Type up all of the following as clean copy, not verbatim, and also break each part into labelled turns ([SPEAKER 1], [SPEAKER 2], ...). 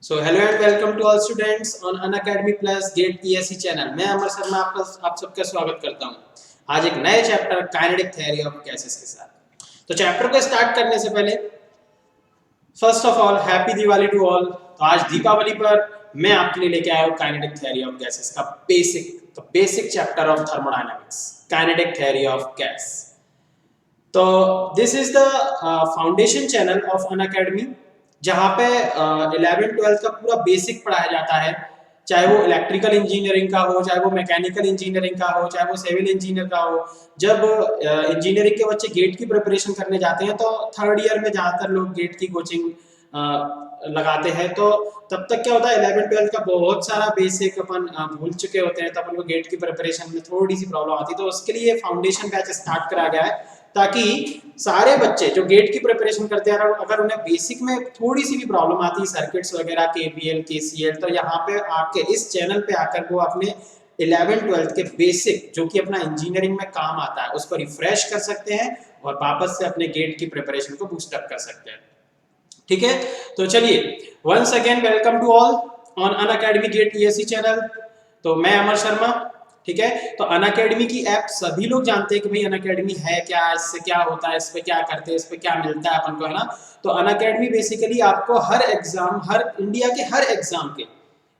[SPEAKER 1] So hello and welcome to all students on Unacademy Plus GATE PSC channel. मैं अमर शर्मा आप सबका स्वागत करता हूँ आज एक नए chapter kinetic theory of gases के साथ। तो चैप्टर को स्टार्ट करने से पहले first of all happy Diwali to all. तो आज दीपावली पर मैं आपके लिए लेके आया हूँ काइनेटिक थ्योरी ऑफ गैसेस का basic chapter of thermodynamics, kinetic theory of gas. तो this is the foundation channel of Unacademy जहाँ पे 11th-12th का पूरा बेसिक पढ़ाया जाता है, चाहे वो इलेक्ट्रिकल इंजीनियरिंग का हो, चाहे वो मैकेनिकल इंजीनियरिंग का हो, चाहे वो सिविल इंजीनियर का हो। जब इंजीनियरिंग के बच्चे गेट की प्रिपरेशन करने जाते हैं तो थर्ड ईयर में ज़्यादातर लोग गेट की कोचिंग लगाते हैं। तो तब तक क्या होता है 11th-12th का बहुत सारा बेसिक अपन भूल चुके होते हैं, तो अपन को गेट की प्रिपरेशन में थोड़ी सी प्रॉब्लम आती है। तो उसके लिए फाउंडेशन बैच स्टार्ट करा गया है ताकि सारे बच्चे जो गेट की प्रिपरेशन करते हैं अगर उन्हें बेसिक में थोड़ी सी भी प्रॉब्लम आती है, सर्किट्स वगैरह, केवीएल, केसीएल, तो यहाँ पे आपके इस चैनल पे आकर वो अपने 11th-12th के बेसिक जो कि अपना इंजीनियरिंग में काम आता है उसको रिफ्रेश कर सकते हैं और वापस से अपने गेट की प्रिपरेशन को बूस्टअप कर सकते हैं। ठीक है, तो चलिए once again welcome to all on Unacademy GATE PSC channel. तो मैं अमर शर्मा। ठीक है, तो अनअकैडमी की ऐप सभी लोग जानते हैं कि भाई अनअकैडमी है क्या, इससे क्या होता है, इस पे क्या करते हैं, इस पे क्या मिलता है अपन को, है ना। तो अनअकैडमी बेसिकली आपको हर एग्जाम, हर इंडिया के हर एग्जाम के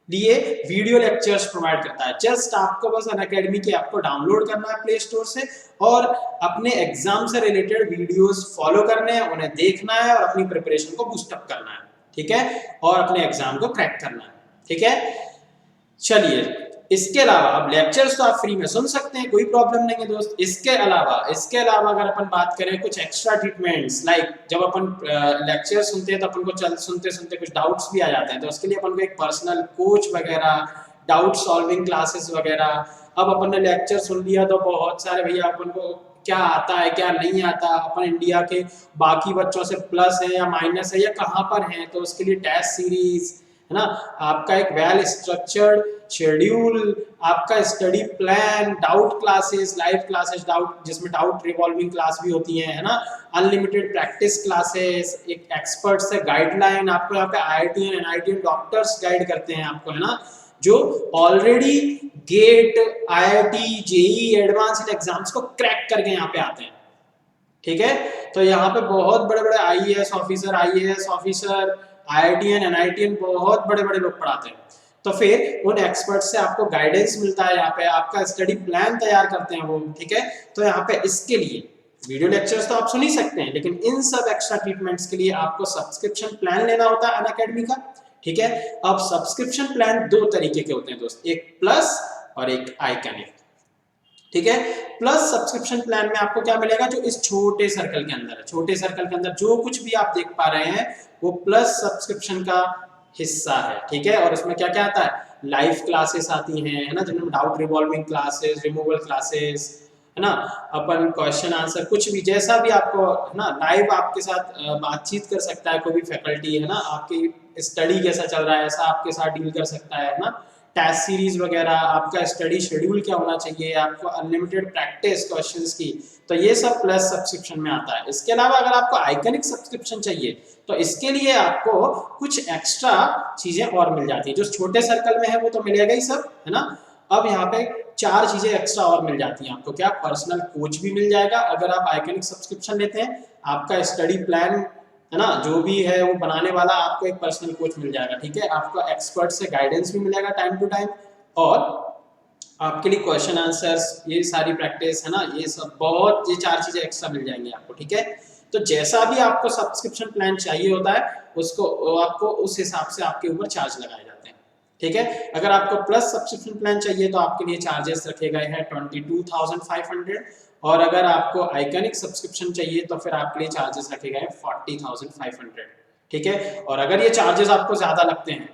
[SPEAKER 1] लिए वीडियो लेक्चर्स प्रोवाइड करता है। जस्ट आपको बस अनअकैडमी की ऐप को डाउनलोड करना है प्ले स्टोर से और अपने एग्जाम से रिलेटेड वीडियोस फॉलो करने हैं, उन्हें देखना है और अपनी प्रिपरेशन को बूस्टअप करना है। ठीक है, और अपने एग्जाम को क्रैक करना है। ठीक है, चलिए इसके अलावा अब लेक्चर्स तो आप फ्री में सुन सकते हैं, कोई प्रॉब्लम नहीं है दोस्त। इसके अलावा अगर अपन बात करें कुछ एक्स्ट्रा ट्रीटमेंट्स, लाइक जब अपन लेक्चर सुनते हैं तो अपन को सुनते सुनते कुछ डाउट्स भी आ जाते हैं, तो उसके लिए अपन को एक पर्सनल कोच वगैरह, डाउट सॉल्विंग क्लासेस वगैरह। अब अपन ने लेक्चर सुन लिया तो बहुत सारे भैया अपन को क्या आता है क्या नहीं आता, अपन इंडिया के बाकी बच्चों से प्लस है या माइनस है या कहाँ पर है, तो उसके लिए टेस्ट सीरीज, है ना, आपका एक वेल स्ट्रक्चर्ड शेड्यूल, आपका study plan, doubt classes, live classes, doubt जिसमें डाउट रिवॉल्विंग क्लास भी होती है ना, अनलिमिटेड प्रैक्टिस क्लासेस, एक एक्सपर्ट से गाइडलाइन, आपको यहाँ पे IIT and NIT doctors guide करते हैं आपको, है ना, जो already GATE, IIT, JEE advanced exams को क्रैक करके यहाँ पे आते हैं। ठीक है, तो यहाँ पे बहुत बड़े बड़े आईएएस ऑफिसर, आईआईटीएन, एनआईटीएन, बहुत बड़े बड़े लोग पढ़ाते हैं। तो फिर उन एक्सपर्ट से आपको गाइडेंस मिलता है, यहाँ पे आपका स्टडी प्लान तैयार करते हैं वो। ठीक है, तो यहाँ पे इसके लिए वीडियो लेक्चर्स तो आप सुन ही सकते हैं, लेकिन इन सब एक्स्ट्रा ट्रीटमेंट्स के लिए आपको सब्सक्रिप्शन प्लान लेना होता है अनअकैडमी का। ठीक है, अब सब्सक्रिप्शन प्लान दो तरीके के होते हैं दोस्त, एक प्लस और एक आइकॉनिक। ठीक है, प्लस सब्सक्रिप्शन प्लान में आपको क्या मिलेगा, जो इस छोटे सर्कल के अंदर है, छोटे सर्कल के अंदर जो कुछ भी आप देख पा रहे हैं वो प्लस सब्सक्रिप्शन का हिस्सा है। ठीक है, और इसमें क्या क्या आता है, लाइव क्लासेस आती हैं, है ना, जिनमें doubt revolving classes, removal classes, है ना, अपन क्वेश्चन आंसर कुछ भी जैसा भी आपको, है ना, लाइव आपके साथ बातचीत कर सकता है कोई भी फैकल्टी, है ना, आपकी स्टडी कैसा चल रहा है ऐसा आपके साथ डील कर सकता है ना, टेस्ट सीरीज वगैरह, आपका स्टडी शेड्यूल क्या होना चाहिए, आपको अनलिमिटेड प्रैक्टिस क्वेश्चंस की, तो ये सब प्लस सब्सक्रिप्शन में आता है। इसके अलावा अगर आपको आइकॉनिक सब्सक्रिप्शन चाहिए तो इसके लिए आपको कुछ एक्स्ट्रा चीजें और मिल जाती है। जो छोटे सर्कल में है वो तो मिलेगा ही सब, है ना। अब यहाँ पे चार चीजें एक्स्ट्रा और मिल जाती हैं आपको। क्या, पर्सनल कोच भी मिल जाएगा अगर आप आइकॉनिक सब्सक्रिप्शन लेते हैं, आपका स्टडी प्लान, है ना, जो भी है वो बनाने वाला आपको एक पर्सनल कोच मिल जाएगा। ठीक है, आपको एक्सपर्ट से गाइडेंस भी मिलेगा टाइम टू टाइम, और आपके लिए क्वेश्चन आंसर्स, ये सारी प्रैक्टिस, है ना, ये सब बहुत, ये चार चीजें एक्स्ट्रा मिल जाएंगी आपको। ठीक है, तो जैसा भी आपको सब्सक्रिप्शन प्लान चाहिए होता है उसको आपको उस हिसाब से आपके ऊपर चार्ज लगाए जाते हैं। ठीक है, अगर आपको प्लस सब्सक्रिप्शन प्लान चाहिए तो आपके लिए चार्जेस रखे गए हैं 22,500, और अगर आपको आइकॉनिक सब्सक्रिप्शन चाहिए तो फिर आपके लिए चार्जेस रखे गए 40,500। ठीक है, और अगर ये चार्जेस आपको ज्यादा लगते हैं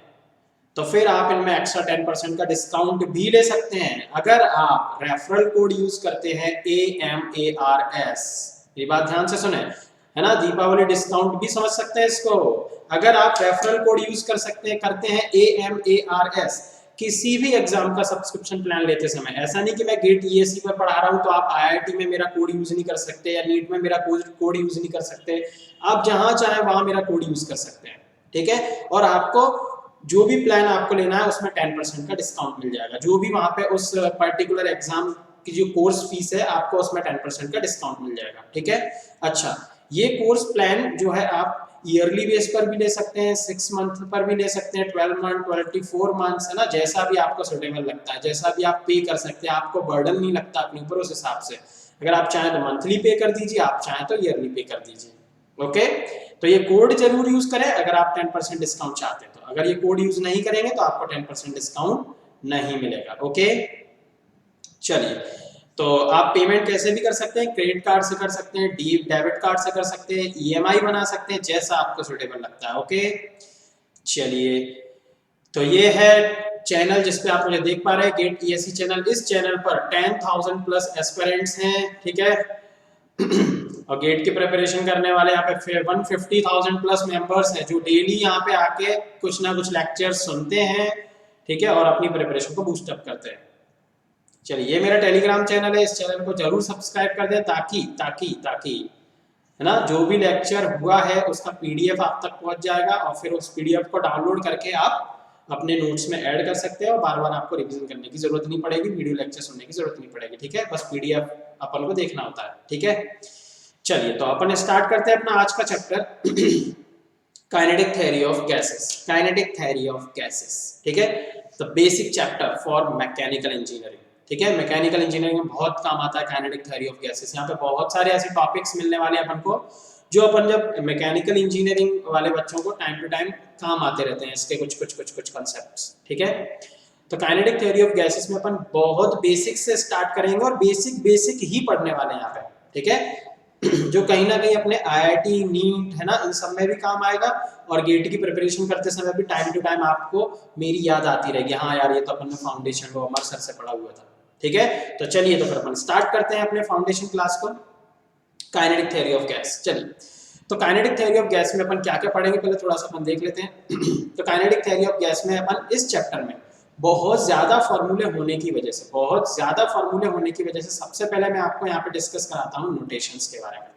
[SPEAKER 1] तो फिर आप इनमें एक्स्ट्रा 10% का डिस्काउंट भी ले सकते हैं अगर आप रेफरल कोड यूज करते हैं AMARS। ये बात ध्यान से सुने, है ना, दीपावली डिस्काउंट भी समझ सकते हैं इसको। अगर आप रेफरल कोड यूज करते हैं AMARS किसी भी एग्जाम का सब्सक्रिप्शन प्लान लेते समय, ऐसा नहीं कि मैं गेट ईएससी पर पढ़ा रहा हूं तो आप आईआईटी में मेरा कोड यूज नहीं कर सकते या नीट में मेरा कोड यूज नहीं कर सकते, आप जहां चाहे वहां मेरा कोड यूज कर सकते हैं। ठीक है, और आपको जो भी प्लान आपको लेना है उसमें 10% का डिस्काउंट मिल जाएगा। जो भी वहाँ पे उस पर्टिकुलर एग्जाम की जो कोर्स फीस है आपको उसमें 10% का डिस्काउंट मिल जाएगा, ठीक है। अच्छा, ये कोर्स प्लान जो है आप ईयरली बेस पर भी ले सकते हैं, 6 मंथ पर भी ले सकते हैं, 12 मंथ, 24 मंथ्स, है ना, जैसा भी आपको सुटेबल लगता है, जैसा भी आप पे कर सकते हैं, आपको बर्डन नहीं लगता अपने ऊपर, उस हिसाब से अगर आप चाहें तो मंथली पे कर दीजिए, आप चाहें तो ईयरली पे कर दीजिए। ओके, तो ये कोड जरूर यूज करें अगर आप 10% डिस्काउंट चाहते हैं तो। अगर ये कोड यूज नहीं करेंगे तो आपको 10% डिस्काउंट नहीं मिलेगा। ओके, चलिए, तो आप पेमेंट कैसे भी कर सकते हैं, क्रेडिट कार्ड से कर सकते हैं, डेबिट कार्ड से कर सकते हैं, ईएमआई बना सकते हैं, जैसा आपको सुटेबल लगता है। ओके, चलिए, तो ये है चैनल जिसपे आप मुझे देख पा रहे हैं, गेट ईएससी चैनल। इस चैनल पर 10,000 प्लस एस्पिरेंट्स हैं, ठीक है। और गेट की प्रिपरेशन करने वाले यहाँ पे 150,000 प्लस मेंबर्स हैं जो डेली यहाँ पे आके कुछ ना कुछ लेक्चर्स सुनते हैं, ठीक है, और अपनी प्रिपरेशन को बूस्ट अप करते हैं। चलिए, ये मेरा टेलीग्राम चैनल है, इस चैनल को जरूर सब्सक्राइब कर दें ताकि है ना, जो भी लेक्चर हुआ है उसका पीडीएफ आप तक पहुंच जाएगा और फिर उस पीडीएफ को डाउनलोड करके आप अपने नोट्स में ऐड कर सकते हैं और बार बार आपको रिवीजन करने की जरूरत नहीं पड़ेगी, वीडियो लेक्चर सुनने की जरूरत नहीं पड़ेगी, ठीक है। बस पीडीएफ अपन को देखना होता है, ठीक है। चलिए, तो अपन स्टार्ट करते हैं अपना आज का chapter, kinetic theory of gases. Kinetic theory of gases, ठीक है, the basic chapter for mechanical engineering, ठीक है। मैकेनिकल इंजीनियरिंग में बहुत काम आता है काइनेटिक थ्योरी ऑफ गैसेस। यहाँ पे बहुत सारे ऐसे टॉपिक्स मिलने वाले हैं अपन को जो अपन जब मैकेनिकल इंजीनियरिंग वाले बच्चों को टाइम टू टाइम काम आते रहते हैं, इसके कुछ कंसेप्ट्स, ठीक है। तो काइनेटिक थ्योरी ऑफ गैसेस में अपन बहुत बेसिक से स्टार्ट करेंगे और बेसिक ही पढ़ने वाले हैं यहाँ पे, ठीक है, जो कहीं ना कहीं अपने आईआईटी, नीट, है ना, इन सब में भी काम आएगा और गेट की प्रिपरेशन करते समय भी टाइम टू टाइम आपको मेरी याद आती रहेगी, हाँ यार ये तो अपन ने फाउंडेशन को अमर सर से पढ़ा हुआ था, ठीक है। तो चलिए, तो फिर अपन स्टार्ट करते हैं अपने फाउंडेशन क्लास को, काइनेटिक थ्योरी ऑफ गैस। चलिए, तो काइनेटिक थ्योरी ऑफ गैस में अपन क्या क्या पढ़ेंगे पहले थोड़ा सा अपन देख लेते हैं। तो काइनेटिक थ्योरी ऑफ गैस में अपन इस चैप्टर में बहुत ज्यादा फॉर्मूले होने की वजह से सबसे पहले मैं आपको यहाँ पे डिस्कस कराता हूँ नोटेशंस के बारे में,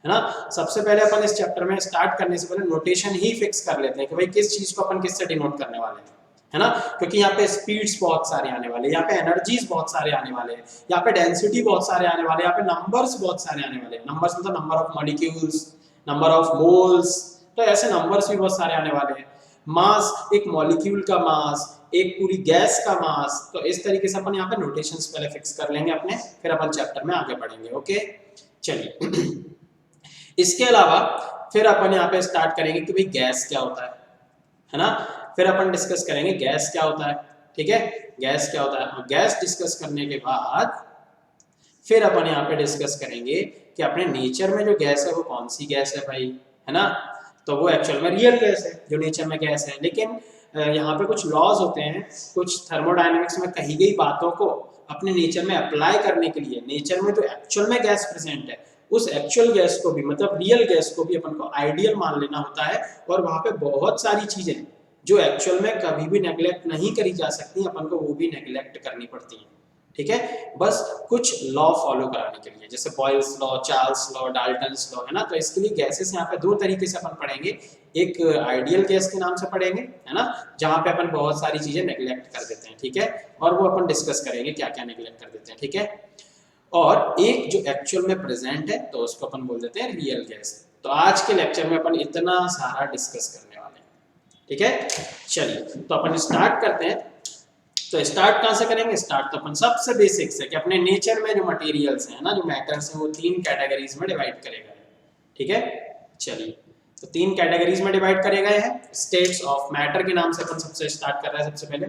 [SPEAKER 1] है ना। सबसे पहले अपन इस चैप्टर में स्टार्ट करने से पहले नोटेशन ही फिक्स कर लेते हैं कि भाई किस चीज को अपन किससे डिनोट करने वाले हैं, है ना, क्योंकि यहाँ पे स्पीड्स बहुत सारे आने वाले हैं, यहाँ पे एनर्जीज बहुत सारे आने वाले हैं, यहाँ पे डेंसिटी बहुत सारे आने वाले हैं, यहाँ पे नंबर्स बहुत सारे आने वाले हैं। नंबर्स मतलब number of molecules, number of moles, तो ऐसे नंबर्स भी बहुत सारे आने वाले हैं। मास, एक मॉलिक्यूल का मास, एक पूरी गैस का मास, तो इस तरीके से अपन यहाँ पे नोटेशंस पहले फिक्स कर लेंगे अपने, फिर अपन चैप्टर में आगे बढ़ेंगे। ओके, चलिए, इसके अलावा फिर अपन यहाँ पे स्टार्ट करेंगे कि भाई गैस क्या होता है ना, फिर अपन डिस्कस करेंगे गैस क्या होता है, ठीक है, गैस क्या होता है। और गैस डिस्कस करने के बाद फिर अपन यहाँ पे डिस्कस करेंगे कि अपने नेचर में जो गैस है वो कौन सी गैस है भाई, है ना, तो वो एक्चुअल में रियल गैस है जो नेचर में गैस है। लेकिन यहाँ पे कुछ लॉज होते हैं, कुछ थर्मोडायनेमिक्स में कही गई बातों को अपने नेचर में अप्लाई करने के लिए नेचर में जो एक्चुअल में गैस प्रेजेंट है उस एक्चुअल गैस को भी, मतलब रियल गैस को भी अपन को आइडियल मान लेना होता है। और वहाँ पे बहुत सारी चीजें जो एक्चुअल में कभी भी नेग्लेक्ट नहीं करी जा सकती, अपन को वो भी नेग्लेक्ट करनी पड़ती हैं, ठीक है, बस कुछ लॉ फॉलो कराने के लिए, जैसे Boyle's law, Charles law, Dalton's law, है ना। तो इसके लिए गैसेस यहाँ पे दो तरीके से अपन पढ़ेंगे, एक आइडियल गैस के नाम से पढ़ेंगे, है ना, जहाँ पे अपन बहुत सारी चीजें नेग्लेक्ट कर देते हैं, ठीक है, और वो अपन डिस्कस करेंगे क्या क्या नेग्लेक्ट कर देते हैं, ठीक है। और एक जो एक्चुअल में प्रेजेंट है तो उसको अपन बोल देते हैं रियल गैस। तो आज के लेक्चर में अपन इतना सारा डिस्कस करने वाले हैं, ठीक है। चलिए, तो अपन स्टार्ट करते हैं। तो स्टार्ट कहाँ से करेंगे, स्टार्ट तो अपन सबसे बेसिक से कि अपने नेचर में जो मटेरियल्स हैं ना, जो मैटर्स हैं, वो 3 कैटेगरीज में डिवाइड करे गए हैं, ठीक है। चलिए, तो 3 कैटेगरीज में डिवाइड करे गए हैं, स्टेट्स ऑफ मैटर के नाम से अपन सबसे स्टार्ट कर रहे हैं सबसे पहले।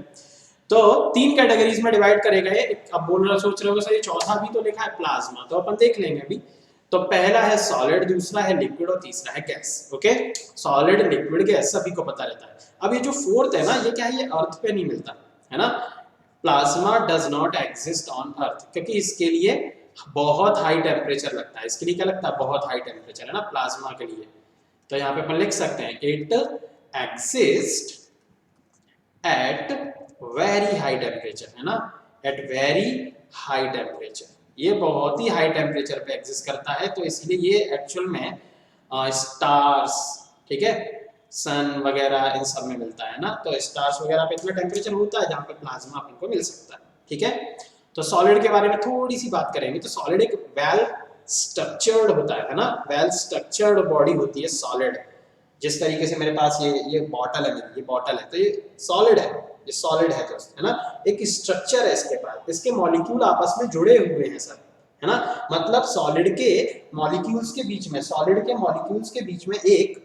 [SPEAKER 1] तो 3 कैटेगरीज में डिवाइड करे गए। अब बोल रहे सोच रहे हो सर ये चौथा भी तो लिखा है प्लाज्मा, तो अपन देख लेंगे अभी। तो पहला है सॉलिड, दूसरा है लिक्विड और तीसरा है gas. Okay, solid, liquid, gas सभी को पता रहता है। अब ये जो फोर्थ है ना, ये क्या है, ये अर्थ पे नहीं मिलता है ना, plasma does not exist on earth, क्योंकि इसके लिए बहुत हाई टेम्परेचर लगता है। इसके लिए क्या लगता है, बहुत हाई टेम्परेचर, है ना, प्लाज्मा के लिए। तो यहाँ पे अपन लिख सकते हैं it exist at very high temperature, है ना, एट वेरी हाई टेम्परेचर। ये बहुत ही हाई टेम्परेचर पे एग्जिस्ट करता है, तो इसलिए ये एक्चुअल में स्टार्स, ठीक है, सन वगैरह इन सब में मिलता है ना। तो स्टार्स वगैरह पे इतना टेम्परेचर होता है जहाँ पे प्लाज्मा अपन को मिल सकता है, ठीक है। तो सॉलिड के बारे में थोड़ी सी बात करेंगे। तो सॉलिड एक वेल स्ट्रक्चर्ड होता है ना, वेल स्ट्रक्चर्ड बॉडी होती है सॉलिड। जिस तरीके से मेरे पास ये बॉटल है, ये बॉटल है, तो ये सॉलिड है, ये सॉलिड है दोस्त, है ना। एक स्ट्रक्चर है इसके पास, इसके मॉलिक्यूल आपस में जुड़े हुए हैं सब, है ना। मतलब सॉलिड के मॉलिक्यूल्स के बीच में, सॉलिड के मॉलिक्यूल्स के बीच में एक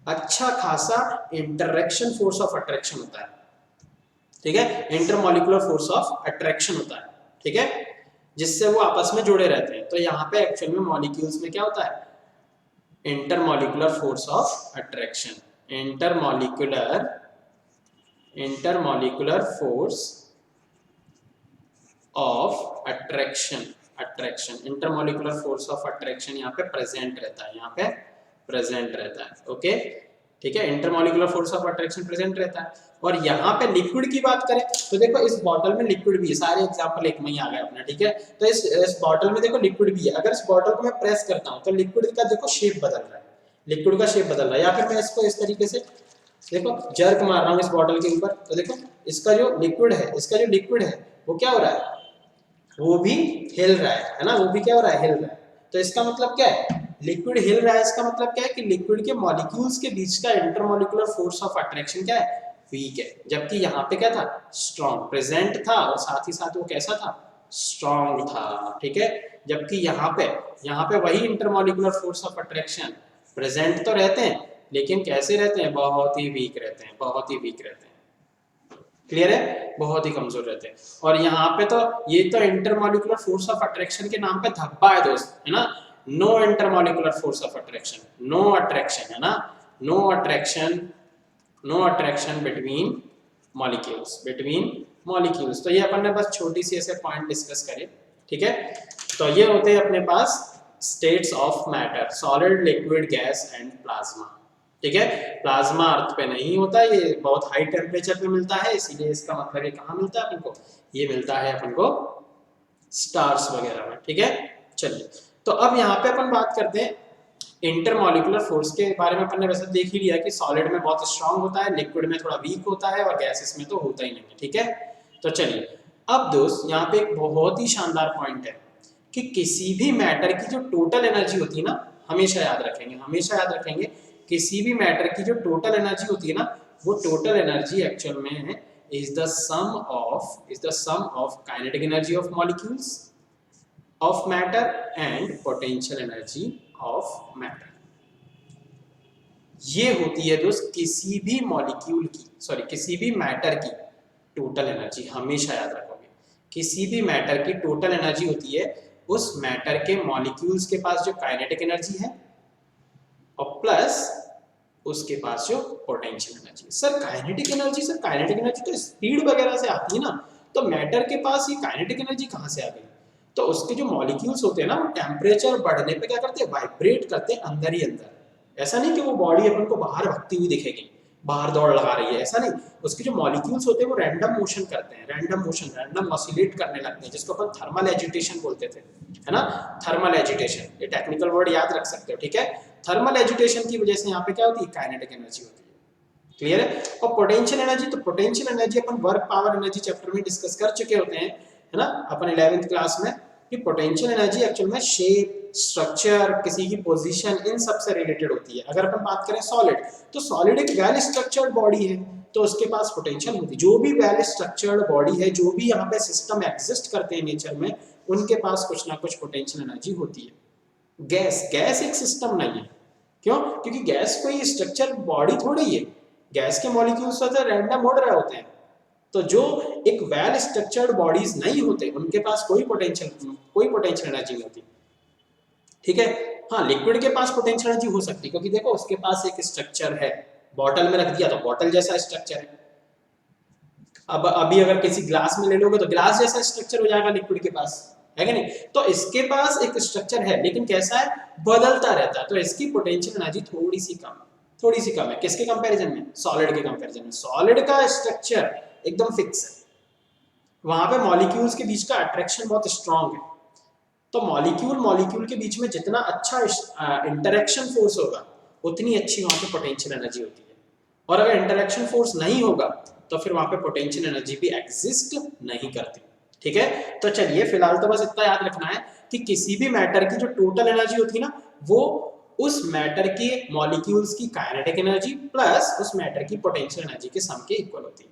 [SPEAKER 1] अच्छा खासा इंटरेक्शन फोर्स ऑफ अट्रैक्शन होता है, ठीक है। इंटरमॉलिक्यूलर फोर्स ऑफ अट्रैक्शन होता है, ठीक है, जिससे वो आपस में जुड़े रहते हैं। तो यहाँ पे एक्चुअल में मॉलिक्यूल्स में क्या होता है, intermolecular force of attraction, intermolecular force of attraction, intermolecular force of attraction यहाँ पे प्रेजेंट रहता है, यहाँ पे प्रेजेंट रहता है, ओके, ठीक है। Intermolecular force of attraction present रहता है। और यहाँ पे लिक्विड की बात करें तो देखो इस बॉटल में लिक्विड भी है, सारे एग्जांपल एक में ही आ गए अपना, ठीक है। तो इस बॉटल में देखो लिक्विड भी है। अगर इस बॉटल को मैं प्रेस करता हूँ तो लिक्विड का देखो शेप बदल रहा है, लिक्विड का शेप बदल रहा है। या फिर मैं इसको इस तरीके से देखो जर्क मार रहा हूँ इस बॉटल के ऊपर, तो देखो इसका जो लिक्विड है, इसका जो लिक्विड है वो क्या हो रहा है, वो भी हिल रहा है ना, वो भी क्या हो रहा है, हिल रहा है। तो इसका मतलब क्या है, लिक्विड हिल रहा है, इसका मतलब क्या है कि लिक्विड के मॉलिक्यूल्स के बीच का इंटरमॉलिक्यूलर फोर्स ऑफ अट्रैक्शन क्या है, वीक है। जबकि यहाँ पे क्या था, स्ट्रॉन्ग प्रेजेंट था, और साथ ही साथ वो कैसा था, स्ट्रॉन्ग था, ठीक है। जबकि यहाँ पे वही intermolecular force of attraction present तो रहते हैं, लेकिन कैसे रहते हैं, बहुत ही वीक रहते हैं, बहुत ही वीक रहते हैं, क्लियर है, बहुत ही कमजोर रहते हैं। और यहाँ पे तो ये तो इंटरमॉलिक्यूलर फोर्स ऑफ अट्रैक्शन के नाम पे धब्बा है दोस्त, है ना। No intermolecular force of attraction, no attraction, है ना, नो अट्रैक्शन बिटवीन मॉलिक्यूल्स, तो ये अपन ने बस छोटी सी ऐसे पॉइंट डिस्कस करे, ठीक है। तो ये होते हैं अपने पास states of matter, solid, liquid, gas and plasma, ठीक है। प्लाज्मा अर्थ पे नहीं होता, ये बहुत हाई टेम्परेचर पे मिलता है, इसीलिए इसका मतलब ये कहाँ मिलता है अपन को, ये मिलता है अपन को स्टार्स वगैरह में, ठीक है। चलिए, तो अब यहाँ पे अपन बात करते हैं इंटरमॉलिक्यूलर फोर्स के बारे में। अपन ने वैसे देख ही लिया कि सॉलिड में बहुत स्ट्रांग होता है, लिक्विड में थोड़ा वीक होता है, और गैसेस में तो होता ही नहीं है, ठीक है। तो चलिए, अब दोस्त यहाँ पे एक बहुत ही शानदार पॉइंट है कि किसी भी मैटर की जो टोटल एनर्जी होती है ना, हमेशा याद रखेंगे, किसी भी मैटर की जो टोटल एनर्जी होती है ना, वो टोटल एनर्जी एक्चुअल में is the sum of kinetic energy of molecules of matter and potential energy of matter. ये होती है दोस्त किसी भी मॉलिक्यूल की, किसी भी मैटर की टोटल एनर्जी, हमेशा याद रखोगे, किसी भी मैटर की टोटल एनर्जी होती है उस मैटर के मॉलिक्यूल्स के पास जो काइनेटिक एनर्जी है और प्लस उसके पास जो potential energy. Sir kinetic energy तो स्पीड वगैरह से आती है ना, तो मैटर के पास ये काइनेटिक एनर्जी कहाँ से आ गई। तो उसके जो मॉलिक्यूल्स होते हैं ना, वो टेम्परेचर बढ़ने पे क्या करते हैं, वाइब्रेट करते हैं अंदर ही अंदर। ऐसा नहीं कि वो बॉडी अपन को बाहर भागती हुई दिखेगी, बाहर दौड़ लगा रही है, ऐसा नहीं। उसके जो मॉलिक्यूल्स होते हैं वो रैंडम मोशन करते हैं, रैंडम ऑसिलेट करने लगते हैं, जिसको अपन थर्मल एजिटेशन बोलते थे, है ना, थर्मल एजिटेशन। ये टेक्निकल वर्ड याद रख सकते हो, ठीक है। थर्मल एजिटेशन की वजह से यहाँ पे क्या होती है, काइनेटिक एनर्जी होती है, क्लियर है। और पोटेंशियल एनर्जी, तो पोटेंशियल एनर्जी अपन वर्क पावर एनर्जी चैप्टर में डिस्कस कर चुके होते हैं, है ना, अपन 11th क्लास में, कि पोटेंशियल एनर्जी एक्चुअल में शेप, स्ट्रक्चर, किसी की पोजीशन, इन सब से रिलेटेड होती है। अगर अपन बात करें सॉलिड, तो सॉलिड एक वेल स्ट्रक्चर्ड बॉडी है, तो उसके पास पोटेंशियल होती है। जो भी वेल स्ट्रक्चर्ड बॉडी है, जो भी यहाँ पे सिस्टम एग्जिस्ट करते हैं नेचर में, उनके पास कुछ ना कुछ पोटेंशियल एनर्जी होती है। गैस एक सिस्टम नहीं है, क्यों, क्योंकि गैस कोई स्ट्रक्चर बॉडी थोड़ी है, गैस के मॉलिक्यूल्स होते हैं रैंडम उड़ रहे होते हैं। तो जो एक वेल स्ट्रक्चर्ड बॉडीज नहीं होते, उनके पास कोई पोटेंशियल एनर्जी नहीं होती, ठीक है। हाँ, लिक्विड के पास पोटेंशियल एनर्जी हो सकती है, क्योंकि देखो उसके पास एक स्ट्रक्चर है, बॉटल में रख दिया तो बॉटल जैसा स्ट्रक्चर है। अब अभी अगर किसी ग्लास में ले लोगे तो ग्लास जैसा स्ट्रक्चर हो जाएगा लिक्विड के पास, है कि नहीं। तो इसके पास एक स्ट्रक्चर है, लेकिन कैसा है, बदलता रहता है। तो इसकी पोटेंशियल एनर्जी थोड़ी सी कम है, किसके कंपैरिजन में, सॉलिड के कंपैरिजन में। सॉलिड का स्ट्रक्चर एकदम फिक्स है, वहां पे मॉलिक्यूल्स के बीच का अट्रैक्शन बहुत स्ट्रांग है। तो मॉलिक्यूल के बीच में जितना अच्छा इंटरेक्शन फोर्स होगा, उतनी अच्छी वहां पे पोटेंशियल एनर्जी होती है, और अगर इंटरेक्शन फोर्स नहीं होगा तो फिर वहां पे पोटेंशियल एनर्जी भी एग्जिस्ट नहीं करती। ठीक है, तो चलिए फिलहाल तो बस इतना याद रखना है कि किसी भी मैटर की जो टोटल एनर्जी होती है ना, वो उस मैटर के मॉलिक्यूल्स की काइनेटिक एनर्जी प्लस उस मैटर की पोटेंशियल एनर्जी के सम के इक्वल होती है।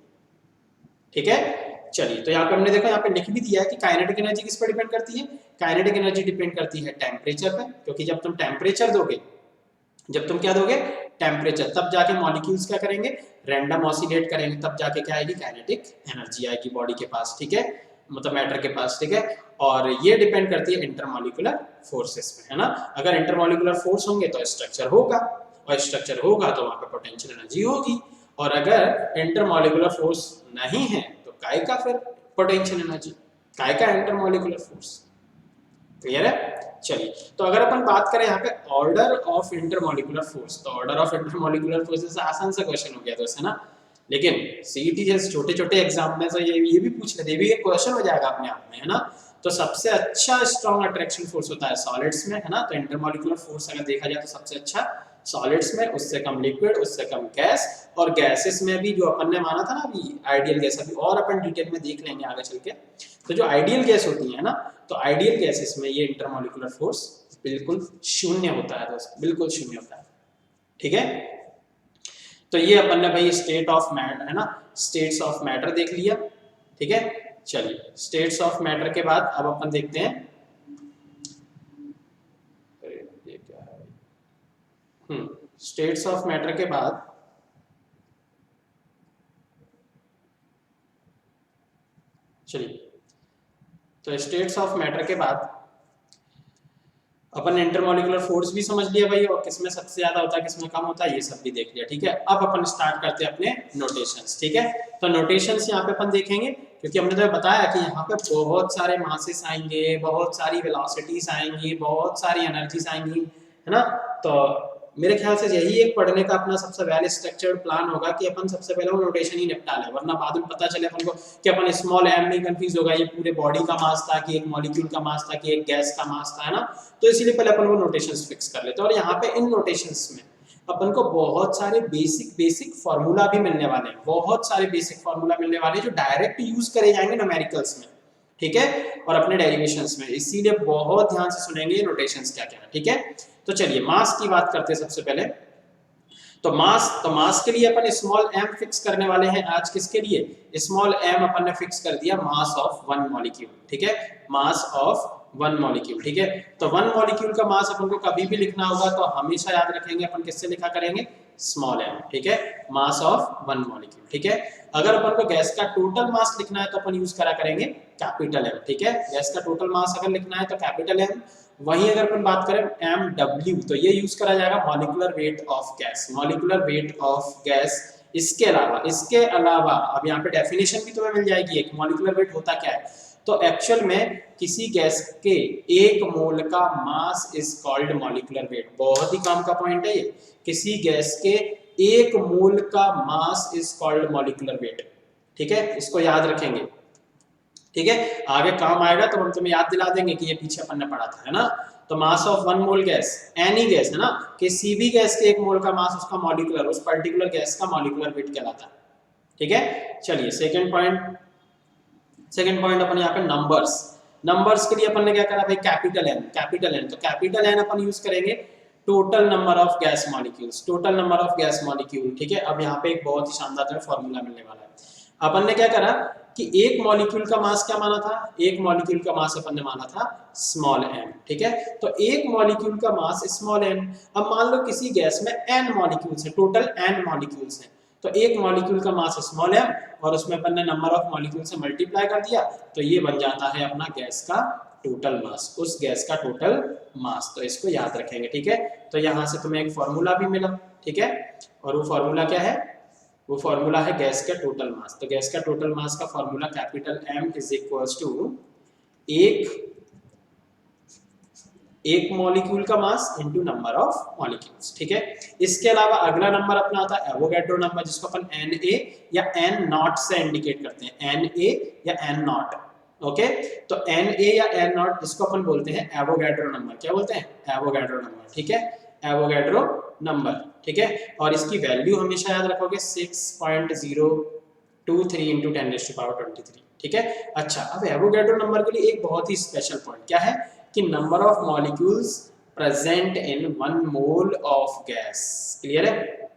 [SPEAKER 1] ठीक है, चलिए तो यहाँ पे हमने देखा, यहाँ पे लिख भी दिया है कि काइनेटिक एनर्जी किस पर डिपेंड करती है। काइनेटिक एनर्जी डिपेंड करती है टेम्परेचर पे, क्योंकि जब तुम टेम्परेचर दोगे, जब तुम क्या दोगे टेम्परेचर, तब जाके मॉलिक्यूल्स क्या करेंगे, रैंडम ऑसिलेट करेंगे, तब जाके क्या आएगी काइनेटिक एनर्जी आएगी बॉडी के पास। ठीक है, मतलब मैटर के पास। ठीक है, और ये डिपेंड करती है इंटरमॉलिक्यूलर फोर्सेस पे, है ना। अगर इंटरमॉलिक्यूलर फोर्स होंगे तो स्ट्रक्चर होगा, और स्ट्रक्चर होगा तो वहां पे पोटेंशियल एनर्जी होगी, और अगर इंटरमॉलिक्यूलर फोर्स नहीं है तो काय का फिर पोटेंशियल एनर्जी, काय का इंटरमॉलिक्यूलर फोर्स। क्लियर है। चलिए तो अगर अपन बात करें यहाँ पे ऑर्डर ऑफ इंटरमॉलिक्यूलर फोर्स, तो ऑर्डर ऑफ इंटरमॉलिक्यूलर फोर्स से आसान सा क्वेश्चन हो गया तो है ना, लेकिन सीईटी जैसे छोटे छोटे एग्जाम में तो ये भी पूछ लेते, ये भी एक क्वेश्चन हो जाएगा अपने आप में, है ना। तो सबसे अच्छा स्ट्रॉन्ग अट्रैक्शन फोर्स होता है सॉलिड्स में, है ना। तो इंटरमॉलिक्यूलर फोर्स अगर देखा जाए तो सबसे अच्छा सॉलिड्स में, उससे कम लिक्विड, उससे कम गैस, और गैसेस में भी जो अपन ने माना था ना अभी आइडियल गैस, अभी और अपन डिटेल में देख लेंगे आगे चल के। तो जो आइडियल गैस होती है ना, तो आइडियल गैसेस में ये इंटरमॉलिक्यूलर फोर्स बिल्कुल शून्य होता है दोस्त, बिल्कुल शून्य होता है। ठीक है, तो ये अपन ने भाई स्टेट ऑफ मैटर, है ना, स्टेट्स ऑफ मैटर देख लिया। ठीक है, चलिए स्टेट्स ऑफ मैटर के बाद अब अपन देखते हैं, ये क्या है, स्टेट्स ऑफ मैटर के बाद चलिए, तो स्टेट्स ऑफ मैटर के बाद अपन इंटरमॉलिक्यूलर फोर्स भी समझ लिया भाई, और किसमें सबसे ज्यादा होता है किसमें कम होता है ये सब भी देख लिया। ठीक है, अब अपन स्टार्ट करते हैं अपने नोटेशंस। ठीक है, तो नोटेशंस यहाँ पे अपन देखेंगे, क्योंकि हमने तो बताया कि यहाँ पे बहुत सारे मासेस आएंगे, बहुत सारी वेलोसिटीज आएंगी, बहुत सारी एनर्जीज आएंगी, है ना। तो मेरे ख्याल से यही एक पढ़ने का अपना सबसे वेल स्ट्रक्चर्ड प्लान होगा कि अपन सबसे पहले वो नोटेशन ही निपटा लें, वरना बाद में पता चले अपन को कि अपन स्मॉल एम में कंफ्यूज होगा, ये पूरे बॉडी का मास था कि एक मॉलिक्यूल का मास था कि एक गैस का मास था, है ना। तो इसीलिए पहले अपन वो नोटेशंस फिक्स कर लेते हैं, और यहाँ पे इन नोटेशंस में अपन को बहुत सारे बेसिक फार्मूला भी मिलने वाले हैं, बहुत सारे बेसिक फार्मूला मिलने वाले हैं जो डायरेक्ट यूज करे जाएंगे न्यूमेरिकल्स में। ठीक है, और अपने डेरिवेशंस में, इसीलिए बहुत ध्यान से सुनेंगे नोटेशंस क्या क्या है। ठीक है, तो चलिए मास की बात करते हैं सबसे पहले। तो मास के लिए अपन स्मॉल m फिक्स करने वाले हैं आज। किसके लिए, स्मॉल m अपन ने फिक्स कर दिया मास ऑफ वन मॉलिक्यूल। ठीक है, मास ऑफ वन मॉलिक्यूल। ठीक है, तो वन मॉलिक्यूल का मास अपन को कभी भी लिखना होगा तो हमेशा याद रखेंगे अपन किससे लिखा करेंगे, स्मॉल m। ठीक है, मास ऑफ वन मॉलिक्यूल। ठीक है, अगर अपन को गैस का टोटल मास लिखना है तो अपन यूज करा करेंगे कैपिटल M। ठीक है, गैस का टोटल मास अगर लिखना है तो कैपिटल M। वहीं अगर अपन बात करें MW तो ये यूज करा जाएगा molecular weight of gas, molecular weight of gas. इसके अलावा अब यहाँ पे डेफिनेशन भी तुम्हें मिल जाएगी एक, मॉलिक्यूलर वेट होता क्या है। तो एक्चुअल में किसी गैस के एक मोल का mass is called molecular weight. बहुत ही काम का पॉइंट है ये, किसी गैस के एक मोल का mass is called molecular weight. ठीक है, इसको याद रखेंगे। ठीक है, आगे काम आएगा तो हम तुम्हें याद दिला देंगे कि ये पीछे अपन ने पढ़ा था, है ना। तो mass of one mole gas, any gas, है ना, किसी भी गैस के एक मोल का मास उसका मॉलिक्यूलर, उस पर्टिकुलर गैस का मॉलिक्यूलर वेट कहलाता है। ठीक है, चलिए सेकंड पॉइंट अपन यहाँ पे नंबर्स के लिए अपन ने क्या करा भाई, कैपिटल एन। तो कैपिटल एन अपन यूज करेंगे total number of gas molecules, total number of gas molecule. ठीक है, अब यहाँ पे एक बहुत ही शानदार फॉर्मूला मिलने वाला है। अपन ने क्या करा कि एक मॉलिक्यूल का मास क्या माना था, एक मॉलिक्यूल का मास अपन ने माना था स्मॉल m। ठीक है, तो एक मॉलिक्यूल का मास स्मॉल m। अब मान लो किसी गैस में n मॉलिक्यूल्स हैं, टोटल n मॉलिक्यूल्स हैं, तो एक मॉलिक्यूल का मास स्मॉल m और उसमें अपन ने नंबर ऑफ मॉलिक्यूल से मल्टीप्लाई कर दिया, तो ये बन जाता है अपना गैस का टोटल मास, उस गैस का टोटल मास। तो इसको याद रखेंगे। ठीक है, तो यहाँ से तुम्हें एक फॉर्मूला भी मिला। ठीक है, और वो फॉर्मूला क्या है, वो फॉर्मूला है गैस का टोटल मास। तो गैस का टोटल मास का formula capital M is equals to एक मॉलिक्यूल का mass into number of molecules. ठीक है, इसके अलावा अगला नंबर अपना आता है एवोगैड्रो नंबर, जिसको अपन Na या N नॉट से इंडिकेट करते हैं, Na या N नॉट। ओके, तो Na या N नॉट इसको अपन बोलते हैं एवोगैड्रो नंबर। क्या बोलते हैं, एवोगैड्रो नंबर। ठीक है, एवोगैड्रो नंबर, ठीक है। और इसकी वैल्यू हमेशा याद रखोगे 6.023 इंटू 10⁻23, ठीक है। अच्छा, अब एवोगैड्रो नंबर के लिए एक बहुत ही स्पेशल पॉइंट क्या है कि number of molecules present in 1 mole of gas. Clear है,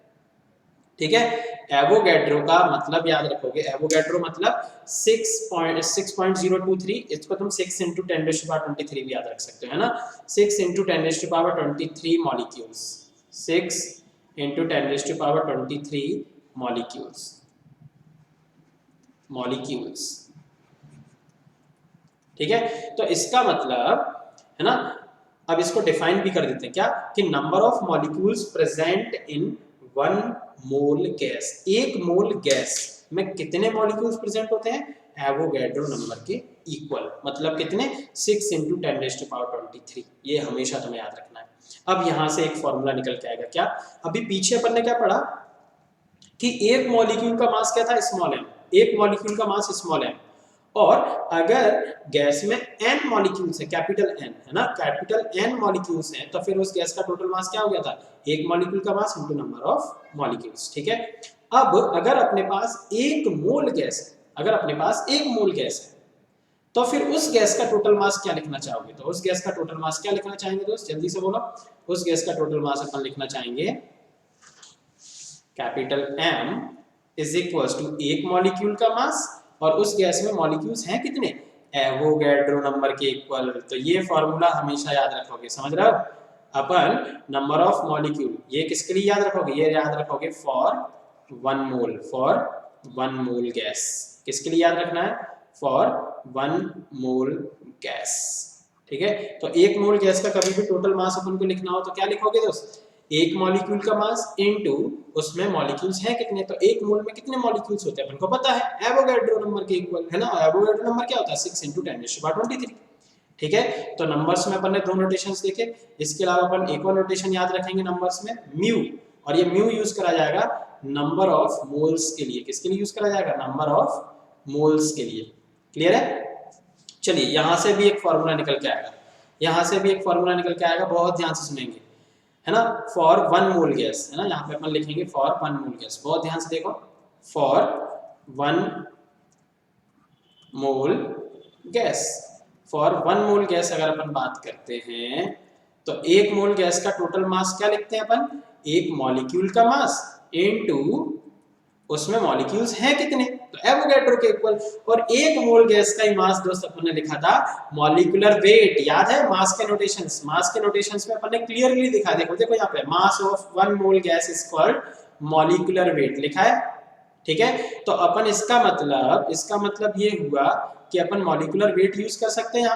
[SPEAKER 1] ठीक है। एवोगैड्रो का मतलब याद रखोगे, एवोगैड्रो मतलब 6.023, इसको तुम 6 इंटू 10⁻23 भी याद रख सकते हो, है ना। 6 into 10⁻23 molecules, 6 into 10⁻23 molecules, molecules, ठीक है। तो इसका मतलब है ना, अब इसको डिफाइन भी कर देते हैं क्या कि number of molecules present in 1 mole gas, एक मोल गैस में कितने मॉलिक्यूल्स प्रेजेंट होते हैं एवोगैड्रो नंबर के इक्वल, मतलब कितने 6 इंटू 10⁻23, ये हमेशा तुम्हें याद रखना है। अब यहां से एक फॉर्मूला निकल के आएगा क्या, अभी पीछे अपन ने क्या पढ़ा कि एक मॉलिक्यूल का मास क्या था स्मॉल m, एक मॉलिक्यूल का मास स्मॉल m, और अगर गैस में n मॉलिक्यूल्स है कैपिटल N, है ना, कैपिटल N मॉलिक्यूल्स हैं, तो फिर उस गैस का टोटल मास क्या हो गया था, एक मॉलिक्यूल का mass into number of molecules, ठीक है। अब अगर अपने पास एक मोल गैस है, अगर अपने पास एक मोल गैस है, तो फिर उस गैस का टोटल मास क्या लिखना चाहोगे, तो उस गैस का टोटल मास क्या लिखना चाहेंगे दोस्त, जल्दी से बोलो। उस गैस का टोटल मास अपन लिखना चाहेंगे capital M is equal to एक मॉलिक्यूल का मास, और उस गैस में मॉलिक्यूल्स हैं कितने एवोगैड्रो नंबर के इक्वल। तो ये फॉर्मूला हमेशा याद रखोगे, समझ रहे हो, अपन नंबर ऑफ मॉलिक्यूल ये किसके लिए याद रखोगे, ये याद रखोगे for 1 mole, for 1 mole gas, किसके लिए याद रखना है, फॉर 1 मोल गैस, ठीक है। तो एक मोल गैस का कभी भी टोटल मास अपन को लिखना हो तो क्या लिखोगे दोस्त, एक मॉलिक्यूल का मास इनटू उसमें मॉलिक्यूल्स हैं कितने, तो एक मोल में कितने मॉलिक्यूल्स होते हैं अपन को पता है एवोगैड्रो नंबर के इक्वल, है ना। एवोगैड्रो नंबर क्या होता है 6 इंटू 10⁻23, ठीक है। तो नंबर्स में अपन ने दो नोटेशंस देखे, इसके अलावा अपन एक और नोटेशन याद रखेंगे नंबर्स में म्यू, और ये म्यू यूज करा जाएगा नंबर ऑफ मोल्स के लिए, किसके लिए यूज करा जाएगा, नंबर ऑफ मोल्स के लिए। क्लियर है, चलिए यहां से भी एक फॉर्मूला निकल के आएगा, यहां से भी एक फॉर्मूला निकल के आएगा, बहुत ध्यान से सुनेंगे, है ना। फॉर 1 मोल गैस, है ना, यहाँ पे अपन लिखेंगे फॉर 1 मोल गैस, बहुत ध्यान से देखो, for 1 mole gas, for 1 mole gas अगर अपन बात करते हैं तो एक मोल गैस का टोटल मास क्या लिखते हैं अपन, एक मॉलिक्यूल का मास इनटू उसमें मॉलिक्यूल्स हैं कितने, तो एवोगैड्रो के इक्वल। और एक मोल गैस का ही मास दोस्त अपन ने लिखा था मॉलिक्यूलर वेट, याद है मास के नोटेशंस, मास के नोटेशंस में अपन ने क्लियरली दिखा, देखो देखो यहाँ पे mass of 1 mole gas is called molecular weight लिखा है, ठीक है। तो अपन इसका मतलब ये हुआ कि अपन मॉलिक्यूलर वेट यूज कर सकते हैं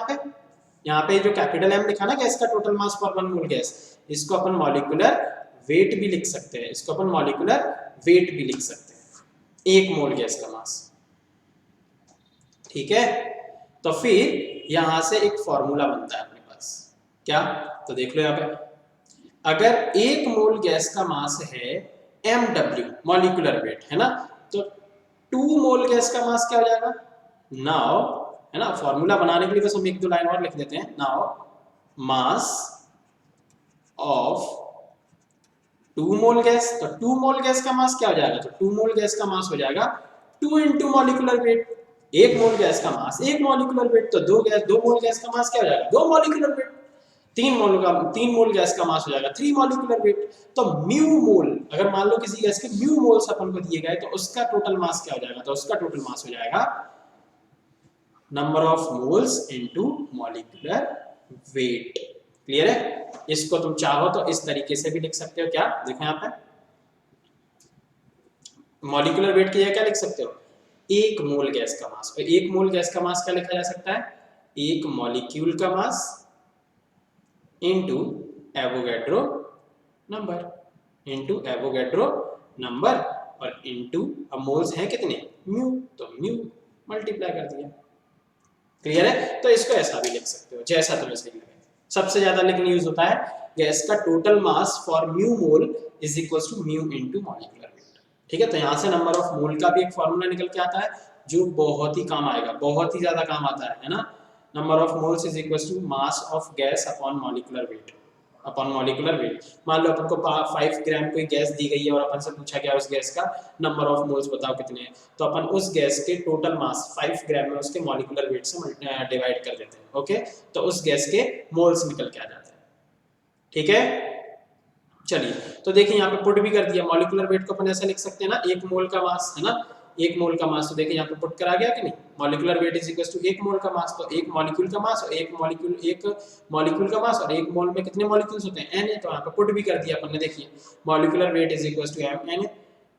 [SPEAKER 1] यहाँ पे जो कैपिटल M लिखा ना गैस का total mass for 1 mole gas, इसको अपन मॉलिक्यूलर वेट भी लिख सकते हैं, इसको अपन मॉलिक्यूलर वेट भी लिख सकते हैं, एक मोल गैस का मास, ठीक है। तो फिर यहां से एक फॉर्मूला बनता है अपने पास, क्या, तो देख लो यहाँ पे, अगर एक मोल गैस का मास है mw मॉलिक्यूलर वेट, है ना, तो 2 मोल गैस का मास क्या हो जाएगा, नाउ, है ना, फॉर्मूला बनाने के लिए बस हम एक दो लाइन और लिख देते हैं, now mass of 2 mole gas, तो 2 मोल गैस का मास क्या हो जाएगा, तो 2 मोल गैस का मास हो जाएगा 2 इंटू मॉलिक्यूलर वेट, एक मोल गैस का मास एक मॉलिक्यूलर वेट, तो 2 मोल गैस का मास क्या हो जाएगा 2 मॉलिक्यूलर वेट, 3 मोल गैस का मास हो जाएगा 3 मॉलिक्यूलर वेट। तो म्यू मोल, अगर मान लो किसी गैस के म्यू मोल्स अपन को दिए गए तो उसका टोटल मास क्या हो जाएगा, तो उसका टोटल मास हो जाएगा number of moles into molecular wait. Clear है, इसको तुम चाहो तो इस तरीके से भी लिख सकते हो, क्या देखो यहाँ पे मॉलिक्यूलर वेट की जगह क्या लिख सकते हो, एक मोल गैस का मास, और एक मोल गैस का मास क्या लिखा जा सकता है, एक मॉलिक्यूल का mass into Avogadro number, into Avogadro number, और इनटू अब मोल्स हैं कितने म्यू, तो म्यू मल्टीप्लाई कर दिया। क्लियर है, तो इसको ऐसा भी लिख सकते हो जैसा तुम्हें सही लगे। सबसे ज्यादा लेकिन यूज होता है गैस का total mass for mu mole is equal to mu into molecular weight, ठीक है। तो यहाँ से नंबर ऑफ मोल का भी एक फॉर्मूला निकल के आता है जो बहुत ही काम आएगा, बहुत ही ज्यादा काम आता है ना। Number of moles is equal to mass of gas upon molecular weight, upon molecular weight. मान लो अपन को 5 ग्राम कोई गैस दी गई है और अपन से पूछा गया उस गैस का नंबर ऑफ मोल्स बताओ कितने हैं, तो अपन उस गैस के टोटल मास 5 ग्राम में उसके मॉलिक्यूलर वेट से डिवाइड कर देते हैं। ओके, तो उस गैस के मोल्स निकल के आ जाते हैं। ठीक है, चलिए तो देखिए यहाँ पे पुट भी कर दिया। मॉलिक्यूलर वेट को अपन ऐसा लिख सकते हैं ना, 1 मोल का मास है ना, 1 मोल का मास। तो देखिए यहाँ पे पुट करा गया कि नहीं, molecular weight is equal to 1 mole का मास। तो 1 मॉलिक्यूल का मास और 1 मॉलिक्यूल का मास, और 1 मोल में कितने मॉलिक्यूल्स होते हैं, n है। तो यहाँ पे पुट भी कर दिया अपन ने। देखिए molecular weight is equal to m n,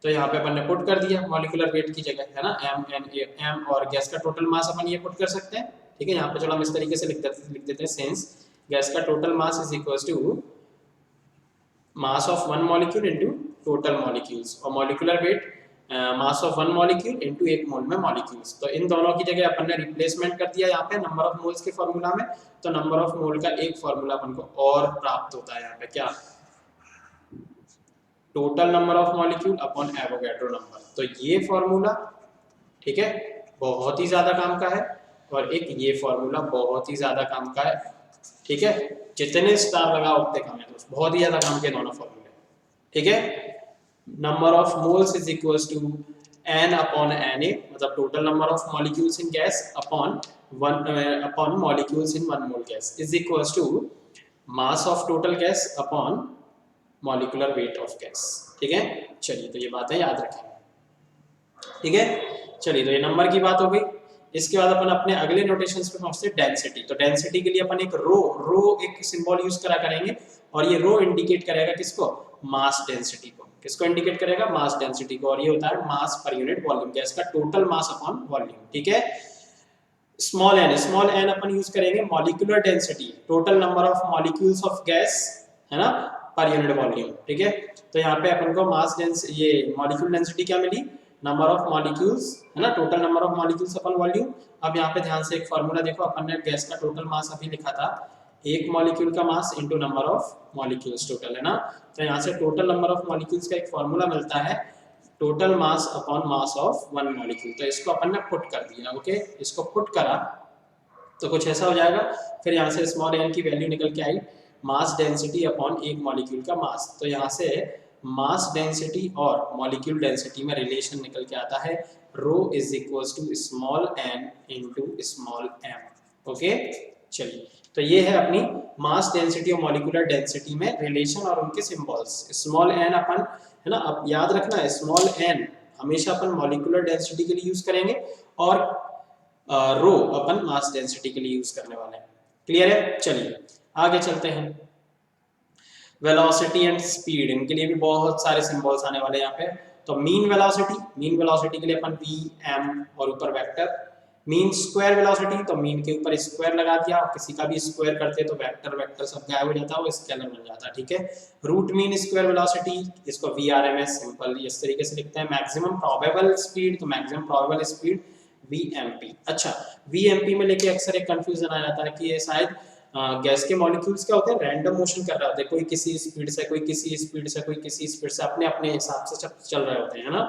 [SPEAKER 1] तो यहाँ पे अपन ने पुट कर दिया मॉलिक्यूलर वेट की जगह, है ना, m और गैस का टोटल मास अपन ये पुट कर सकते हैं। ठीक है, यहाँ पे चलो हम इस तरीके से लिख देते हैं, सिंस गैस का total mass is equal to mass of one molecule into total molecules, और molecular weight mass of one molecule into 1 मोल में molecules। तो इन दोनों की जगह अपन ने रिप्लेसमेंट कर दिया यहाँ पे नंबर ऑफ मोल्स के फॉर्मूला में। तो नंबर ऑफ मोल का एक फॉर्मूला अपन को और प्राप्त होता है यहाँ पे, क्या, total number of molecule upon Avogadro number. तो ये फॉर्मूला, ठीक है, बहुत ही ज्यादा काम का है, और एक ये फॉर्मूला बहुत ही ज्यादा काम का है। ठीक है, जितने स्टार लगाओ उतने कम है दोस्त, बहुत ही ज्यादा काम के दोनों फॉर्मूले। ठीक है, number of moles is equals to n upon Na, मतलब total number of molecules in gas upon molecules in 1 mole gas is equals to mass of total gas upon molecular weight of gas. ठीक है, चलिए तो ये बातें याद रखें। ठीक है, चलिए तो ये नंबर की बात हो गई। इसके बाद अपन अपने अगले नोटेशंस पे पहुंचते हैं, डेंसिटी। तो डेंसिटी के लिए अपन एक रो एक सिंबल यूज करा करेंगे, और ये रो इंडिकेट करेगा किसको, मास डेंसिटी को। किसको इंडिकेट करेगा, मास डेंसिटी को, और ये होता है मास पर यूनिट वॉल्यूम, गैस का टोटल मास अपॉन वॉल्यूम। ठीक है, स्मॉल n अपन यूज करेंगे molecular density, total number of molecules of gas, है ना, पर यूनिट वॉल्यूम। ठीक है, तो यहाँ पे अपन को मास डेंसिटी, ये मॉलिक्यूल डेंसिटी क्या मिली, नंबर ऑफ मॉलिक्यूल्स, है ना, total number of molecules upon volume. अब यहाँ पे ध्यान से एक फॉर्मूला देखो, अपन ने गैस का टोटल मास अभी लिखा था, एक मॉलिक्यूल का mass into number of molecules total, है ना। तो यहाँ से टोटल नंबर ऑफ मॉलिक्यूल्स का एक फॉर्मूला मिलता है, total mass upon mass of 1 molecule. तो इसको अपन ने पुट कर दिया। ओके, इसको पुट करा तो कुछ ऐसा हो जाएगा। फिर यहाँ से स्मॉल n की वैल्यू निकल के आई, मास डेंसिटी अपॉन एक मॉलिक्यूल का मास। तो यहाँ से मास डेंसिटी और मॉलिक्यूल डेंसिटी में रिलेशन निकल के आता है, rho is equals to small n into small m। Okay, चलिए तो ये है अपनी मास डेंसिटी और मॉलिक्यूलर डेंसिटी में रिलेशन और उनके सिंबल्स। स्मॉल n अपन, है ना, अब याद रखना है स्मॉल n हमेशा अपन मॉलिक्यूलर डेंसिटी के लिए यूज करेंगे, और रो अपन मास डेंसिटी के लिए यूज करने वाले हैं। क्लियर है, चलिए आगे चलते हैं। वेलोसिटी एंड स्पीड, इनके लिए भी बहुत सारे सिंबल्स आने वाले हैं यहाँ पे। तो मीन वेलोसिटी के लिए अपन v m और ऊपर वेक्टर। मीन स्क्वायर वेलोसिटी, तो मीन के ऊपर स्क्वायर लगा दिया, किसी का भी स्क्वायर करते तो वेक्टर सब गायब हो जाता है, वो स्केलर बन जाता है। ठीक है, रूट मीन स्क्वायर वेलोसिटी, इसको VRMS सिंपल इस तरीके से लिखते हैं। मैक्सिमम प्रोबेबल स्पीड, तो मैक्सिमम प्रोबेबल स्पीड VMP। अच्छा, VMP में लेके अक्सर एक कंफ्यूजन आ जाता है कि ये शायद गैस के मॉलिक्यूल्स क्या होते हैं, रैंडम मोशन कर रहे होते हैं, कोई किसी स्पीड से, कोई किसी स्पीड से, कोई किसी स्पीड से, अपने अपने हिसाब से चल रहे होते हैं, है ना।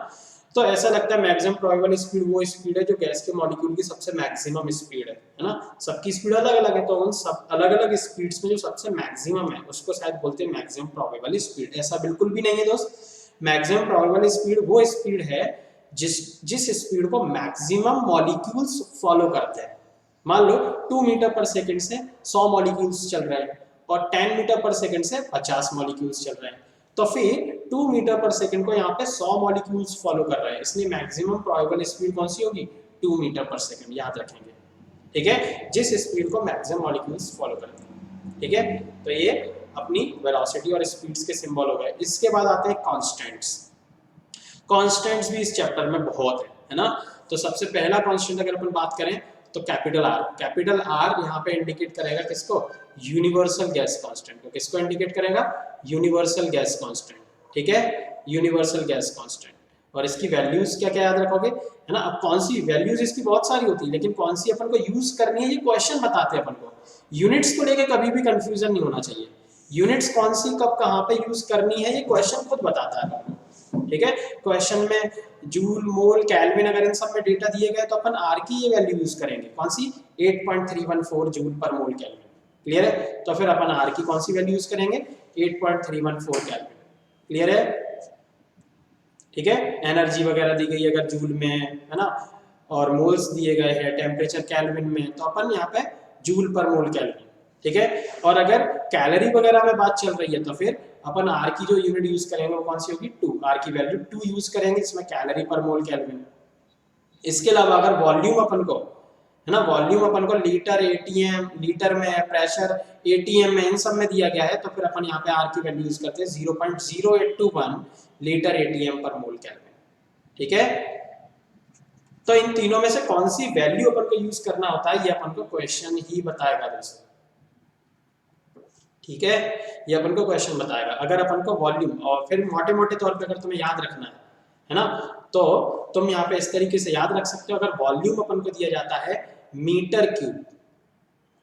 [SPEAKER 1] तो ऐसा लगता है मैक्सिमम प्रोबेबल स्पीड वो स्पीड है जो गैस के मॉलिक्यूल की सबसे मैक्सिमम स्पीड है ना। सबकी स्पीड अलग अलग है, तो उन सब अलग अलग स्पीड्स में जो सबसे मैक्सिमम है उसको शायद बोलते हैं मैक्सिमम प्रोबेबल स्पीड। ऐसा बिल्कुल भी नहीं है दोस्त, मैक्सिमम प्रोबेबल स्पीड वो स्पीड है जिस स्पीड को मैक्सिमम मॉलिक्यूल्स फॉलो करते हैं। मान लो 2 मीटर पर सेकंड से 100 मॉलिक्यूल्स चल रहे हैं, और 10 मीटर पर सेकंड से 50 मॉलिक्यूल्स चल रहे हैं, तो फिर 2 मीटर पर सेकंड को यहाँ पे 100 मॉलिक्यूल्स फॉलो कर रहे हैं, इसलिए मैक्सिमम प्रोबेबल स्पीड कौन सी होगी, 2 मीटर पर सेकंड, याद रखेंगे। ठीक है, जिस स्पीड को मैक्सिमम मॉलिक्यूल्स फॉलो करते हैं। ठीक है, तो ये अपनी वेलोसिटी और स्पीड्स के सिंबल हो गए। इसके बाद आते हैं कॉन्स्टेंट्स। कॉन्स्टेंट्स भी इस चैप्टर में बहुत है ना। तो सबसे पहला कॉन्स्टेंट अगर अपन बात करें तो कैपिटल आर यहाँ पे इंडिकेट करेगा किसको, यूनिवर्सल गैस कांस्टेंट को। किसको इंडिकेट करेगा, यूनिवर्सल गैस कांस्टेंट। ठीक है, यूनिवर्सल गैस कांस्टेंट। और इसकी वैल्यूज क्या क्या याद रखोगे, है ना। अब कौन सी वैल्यूज इसकी बहुत सारी होती है, लेकिन कौन सी अपन को यूज करनी है ये क्वेश्चन बताते हैं अपन को। यूनिट्स को लेके कभी भी कंफ्यूजन नहीं होना चाहिए, यूनिट्स कौन सी कब कहाँ पे यूज करनी है ये क्वेश्चन खुद बताता है। ठीक है, क्वेश्चन में जूल, मोल, केल्विन अगर इन सब में डेटा दिए गए तो अपन आर की ये वैल्यू यूज करेंगे, कौन सी, 8.314 जूल पर मोल केल्विन। क्लियर है? तो फिर अपन आर की कौन सी वैल्यू यूज करेंगे? 8.314 केल्विन। क्लियर है? ठीक है, एनर्जी वगैरह दी गई अगर जूल में है ना, और मोल्स दिए गए हैं, टेम्परेचर केल्विन में, तो अपन यहाँ पे जूल पर मोल केल्विन। ठीक है, और अगर कैलोरी वगैरह में बात चल रही है तो फिर अपन आर की जो यूनिट यूज करेंगे वो कौन सी होगी? 2। आर की वैल्यू 2 यूज करेंगे, इसमें कैलोरी पर मोल केल्विन। इसके अलावा अगर वॉल्यूम अपन को है ना, वॉल्यूम अपन को लीटर, एटीएम, लीटर में, प्रेशर एटीएम में, इन सब में दिया गया है, तो फिर अपन यहाँ पे आर की वैल्यू यूज करते हैं 0.0821 लीटर एटीएम पर मोल केल्विन। ठीक है, तो इन तीनों में से कौन सी वैल्यू अपन को यूज करना होता है, ये अपन को क्वेश्चन ही बताएगा दोस्तों। ठीक है, ये अपन को क्वेश्चन बताएगा। अगर अपन को वॉल्यूम, और फिर मोटे मोटे तौर पे अगर तुम्हें याद रखना है ना, तो तुम यहाँ पे इस तरीके से याद रख सकते हो। अगर वॉल्यूम अपन को दिया जाता है मीटर क्यूब,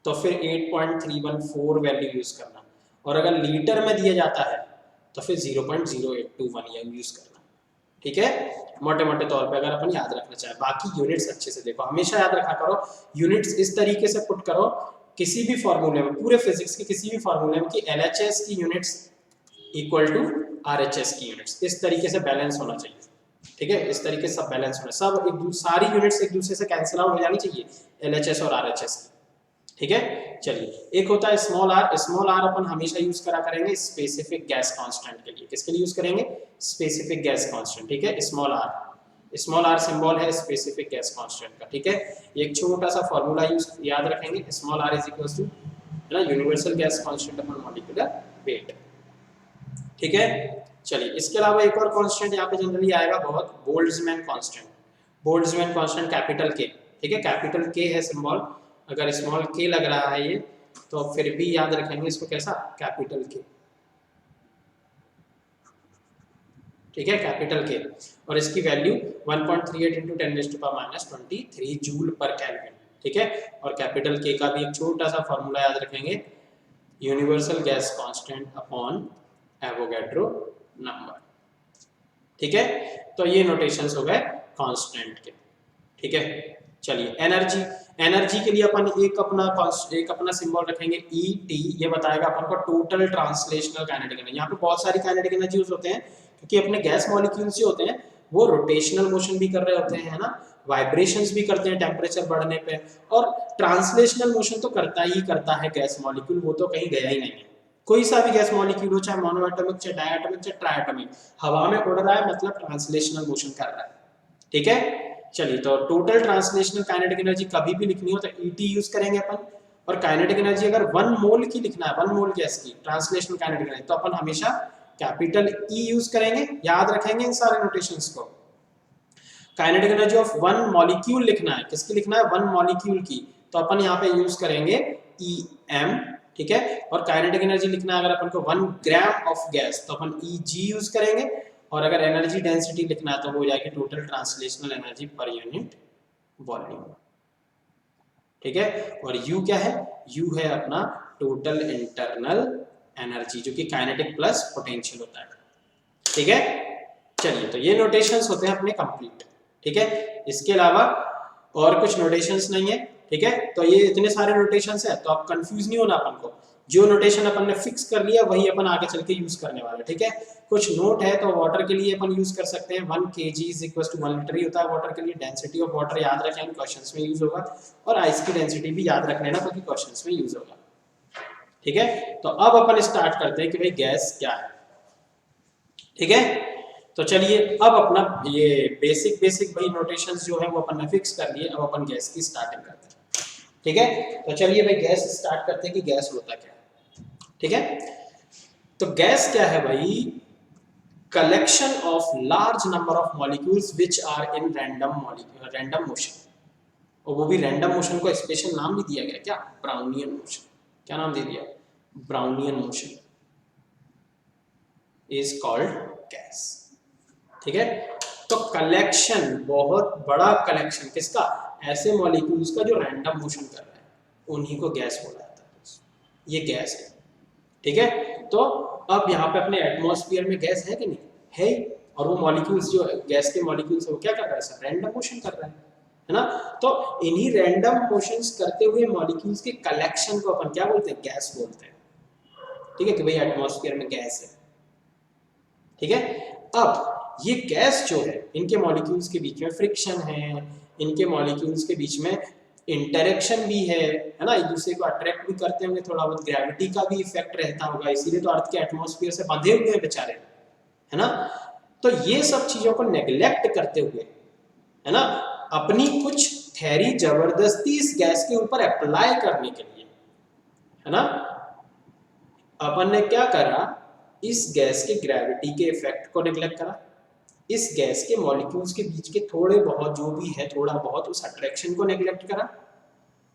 [SPEAKER 1] तो फिर 8.314 वैल्यू यूज करना, और अगर लीटर में दिया जाता है तो फिर 0.0821 यूज करना। ठीक है, मोटे मोटे तौर पे अगर अपन याद रखना चाहे। बाकी यूनिट्स अच्छे से देखो, हमेशा याद रखा करो, यूनिट्स इस तरीके से पुट करो किसी भी फॉर्मूले में, पूरे फिजिक्स के किसी भी फॉर्मूले में, कि एलएचएस की यूनिट्स इक्वल टू आरएचएस की यूनिट्स, इस तरीके से बैलेंस होना चाहिए। ठीक है, इस तरीके से सब बैलेंस होना, सब सारी यूनिट्स एक दूसरे से कैंसिल आउट हो जानी चाहिए, एलएचएस और आरएचएस की। ठीक है, चलिए, एक होता है स्मॉल आर। स्मॉल आर अपन हमेशा यूज करा करेंगे स्पेसिफिक गैस कांस्टेंट के लिए। किसके लिए यूज करेंगे? Specific gas constant. ठीक है, स्मॉल आर सिंबल है स्पेसिफिक गैस कांस्टेंट का। ठीक है, एक छोटा सा फॉर्मूला याद रखेंगे, small R is equal to, है ना, universal gas constant upon molecular weight. ठीक है, चलिए, इसके अलावा एक और कांस्टेंट यहाँ पे जनरली आएगा बहुत, Boltzmann constant. Boltzmann constant capital के। ठीक है, कैपिटल के है सिंबल, अगर स्मॉल के लग रहा है ये, तो फिर भी याद रखेंगे इसको कैसा? कैपिटल के। ठीक है, कैपिटल के, और इसकी वैल्यू 1.38 × 10⁻⁻23 जूल पर केल्विन। ठीक है, और कैपिटल के का भी एक छोटा सा फॉर्मूला याद रखेंगे, universal gas constant upon Avogadro number. ठीक है, तो ये नोटेशंस हो गए कांस्टेंट के। ठीक है, चलिए, एनर्जी के लिए अपन एक अपना सिंबल रखेंगे ई टी। ये बताएगा अपन को टोटल ट्रांसलेशनल काइनेटिक एनर्जी। यहाँ पे बहुत सारी काइनेटिक एनर्जी यूज होते हैं, क्योंकि अपने गैस मॉलिक्यूल्स जो होते हैं वो रोटेशनल मोशन भी कर रहे होते हैं, है ना, वाइब्रेशंस भी करते हैं टेम्परेचर बढ़ने पे, और ट्रांसलेशनल मोशन तो करता ही करता है गैस मॉलिक्यूल, वो तो कहीं गया ही नहीं है। कोई सा भी गैस मॉलिक्यूल हो, चाहे मोनोएटॉमिक, चाहे डायटॉमिक, चाहे ट्राइएटॉमिक, हवा में उड़ रहा है मतलब ट्रांसलेशनल मोशन कर रहा है। ठीक है, चलिए, तो टोटल ट्रांसलेशनल काइनेटिक एनर्जी कभी भी लिखनी हो तो ईटी यूज करेंगे अपन, और काइनेटिक एनर्जी अगर 1 मोल की लिखना है, 1 मोल गैस की ट्रांसलेशनल काइनेटिक एनर्जी, तो अपन हमेशा कैपिटल ई यूज करेंगे। याद रखेंगे इन सारे नोटेशंस को। काइनेटिक एनर्जी ऑफ 1 मॉलिक्यूल लिखना है, किसकी लिखना है? 1 मॉलिक्यूल की, तो अपन यहाँ पे यूज करेंगे EM। ठीक है, और काइनेटिक एनर्जी लिखना है अगर अपन को 1 ग्राम ऑफ गैस, तो अपन EG यूज करेंगे, और अगर एनर्जी डेंसिटी लिखना है तो वो हो जाएगी total translational energy per unit volume. ठीक है, और U क्या है? U है अपना टोटल इंटरनल एनर्जी, जो कि काइनेटिक प्लस पोटेंशियल होता है। ठीक है, चलिए, तो ये नोटेशंस होते हैं अपने कंप्लीट। ठीक है, इसके अलावा और कुछ नोटेशंस नहीं है। ठीक है, तो ये इतने सारे नोटेशंस है, तो आप कंफ्यूज नहीं होना। अपन को जो नोटेशन अपन ने फिक्स कर लिया वही अपन आगे चल के यूज करने वाले। ठीक है, कुछ नोट है तो वाटर के लिए अपन यूज कर सकते हैं, 1 kg = 1 लीटर ही होता है वाटर के लिए। डेंसिटी ऑफ वाटर याद रखें, क्वेश्चंस में यूज होगा, और आइस की डेंसिटी भी याद रख लेना क्योंकि क्वेश्चंस में यूज होगा। ठीक है, तो अब अपन स्टार्ट करते हैं कि भाई गैस क्या है। ठीक है, तो चलिए, अब अपना ये बेसिक भाई नोटेशंस जो है वो अपन ने फिक्स कर लिए। अब अपन गैस की स्टार्टिंग करते हैं। ठीक है, तो चलिए भाई गैस स्टार्ट करते हैं कि गैस होता क्या है। ठीक है, तो गैस क्या है भाई? Collection of large number of molecules which are in random motion, और वो भी रैंडम मोशन को स्पेशल नाम भी दिया गया, क्या? Brownian motion. क्या नाम दे दिया? Brownian motion is called gas. ठीक है, तो कलेक्शन, बहुत बड़ा कलेक्शन किसका? ऐसे मॉलिक्यूल्स का जो रैंडम मोशन कर रहे हैं, उन्हीं को गैस बोला जाता है। ये गैस है। ठीक है, तो अब यहाँ पे अपने एटमॉस्फेयर में गैस है कि नहीं? है, और वो मॉलिक्यूल्स जो गैस के मॉलिक्यूल्स वो क्या कर रहा है? सब रैंडम मोशन कर रहा है है ना। तो इन्हीं रैंडम मोशंस करते हुए मॉलिक्यूल्स के कलेक्शन को अपन क्या बोलते हैं, गैस बोलते हैं। ठीक है, कि भाई एटमॉस्फेयर में गैस है। ठीक है, अब ये गैस जो है, इनके मॉलिक्यूल्स के बीच में फ्रिक्शन है, इनके मॉलिक्यूल्स के बीच में इंटरेक्शन भी है ना, एक दूसरे को अट्रैक्ट भी करते होंगे, थोड़ा बहुत ग्रेविटी का भी इफेक्ट रहता होगा, इसीलिए तो अर्थ के एटमॉस्फेयर से बंधे हुए हैं बेचारे, है ना। तो ये सब चीजों को नेग्लेक्ट करते हुए, है ना, अपनी कुछ थ्योरी जबरदस्ती इस गैस के ऊपर अप्लाई करने के लिए, है ना, अपन ने क्या करा, इस गैस के ग्रेविटी के इफेक्ट को नेग्लेक्ट करा, इस गैस के मॉलिक्यूल्स के बीच के थोड़े बहुत जो भी है, थोड़ा बहुत उस अट्रैक्शन को नेग्लेक्ट करा,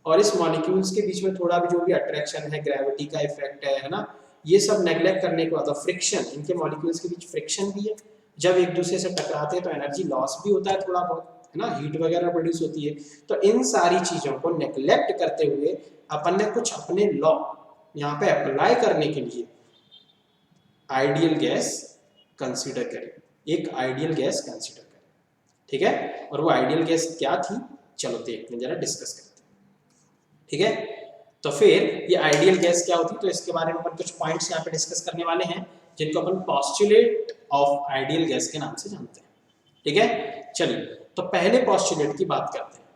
[SPEAKER 1] और इस मॉलिक्यूल्स के बीच में थोड़ा भी जो भी अट्रैक्शन है, ग्रेविटी का इफेक्ट है ना, ये सब नेग्लेक्ट करने के बाद फ्रिक्शन, इनके मॉलिक्यूल्स के बीच फ्रिक्शन भी है, जब एक दूसरे से टकराते हैं तो एनर्जी लॉस भी होता है थोड़ा बहुत, है ना, हीट वगैरह प्रोड्यूस होती है। तो इन सारी चीजों को नेग्लेक्ट करते हुए अपन ने कुछ अपने लॉ यहाँ पे अप्लाई करने के लिए आइडियल गैस कंसीडर करें, एक आइडियल गैस कंसीडर करें। ठीक है, और वो आइडियल गैस क्या थी, चलो देखते हैं, जरा डिस्कस करते हैं। ठीक है, तो फिर ये आइडियल गैस क्या होती है, तो इसके बारे में अपन कुछ पॉइंट्स यहाँ पे डिस्कस करने वाले हैं, जिनको अपन पोस्टुलेट ऑफ आइडियल गैस के नाम से जानते हैं। ठीक है, चलिए तो पहले पोस्टुलेट की बात करते हैं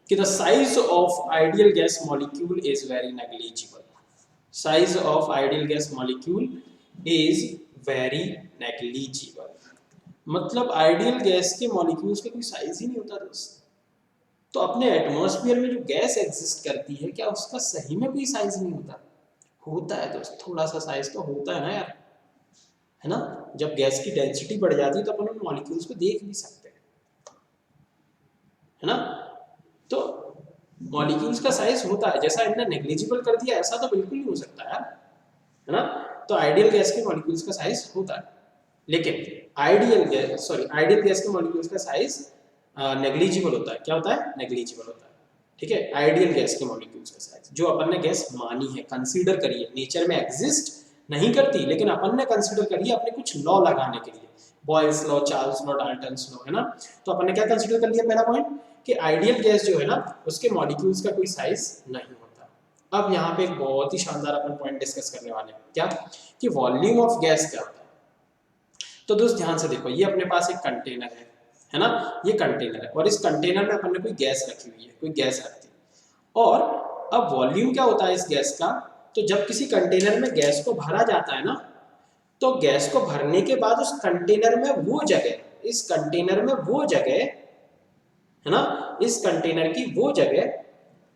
[SPEAKER 1] कि the size of ideal gas molecule is very negligible. Size of ideal gas molecule is very negligible, मतलब आइडियल गैस के मॉलिक्यूल्स का कोई साइज ही नहीं होता दोस्त। तो अपने एटमॉस्फेयर में जो गैस एग्जिस्ट करती है, क्या उसका सही में कोई साइज नहीं होता? होता है दोस्त, थोड़ा सा साइज तो होता है ना यार, है ना। जब गैस की डेंसिटी बढ़ जाती है तो अपन उन मॉलिक्यूल्स को देख भी सकते हैं, है ना। तो मॉलिक्यूल्स का साइज होता है, जैसा इन्होंने नेग्लिजिबल कर दिया ऐसा तो बिल्कुल नहीं हो सकता यार, है ना। तो आइडियल गैस के मॉलिक्यूल्स का साइज होता है, लेकिन आइडियल गैस के मॉलिक्यूल्स का साइज नेग्लिजिबल होता है। क्या होता है? नेग्लिजिबल होता है। ठीक है, आइडियल गैस के मॉलिक्यूल्स का साइज, जो अपन ने गैस मानी है, कंसीडर करी है, नेचर में एग्जिस्ट नहीं करती, लेकिन अपन ने कंसीडर करी है अपने कुछ लॉ लगाने के लिए, Boyle's law, Charles law, Dalton's law, है ना। तो अपन ने क्या कंसीडर कर लिया, पहला पॉइंट कि आइडियल गैस जो है ना, उसके मॉलिक्यूल्स का कोई साइज नहीं होता। अब यहाँ पे एक बहुत ही शानदार अपन पॉइंट डिस्कस करने वाले हैं, क्या कि वॉल्यूम ऑफ गैस क्या होता है। तो दोस्त ध्यान से देखो, ये अपने पास एक कंटेनर है ना, ये कंटेनर है, और इस कंटेनर में अपन ने कोई गैस रखी हुई है, कोई गैस रखती है, और अब वॉल्यूम क्या होता है इस गैस का, तो जब किसी कंटेनर में गैस को भरा जाता है ना, तो गैस को भरने के बाद उस कंटेनर में वो जगह, इस कंटेनर में वो जगह, है ना, इस कंटेनर की वो जगह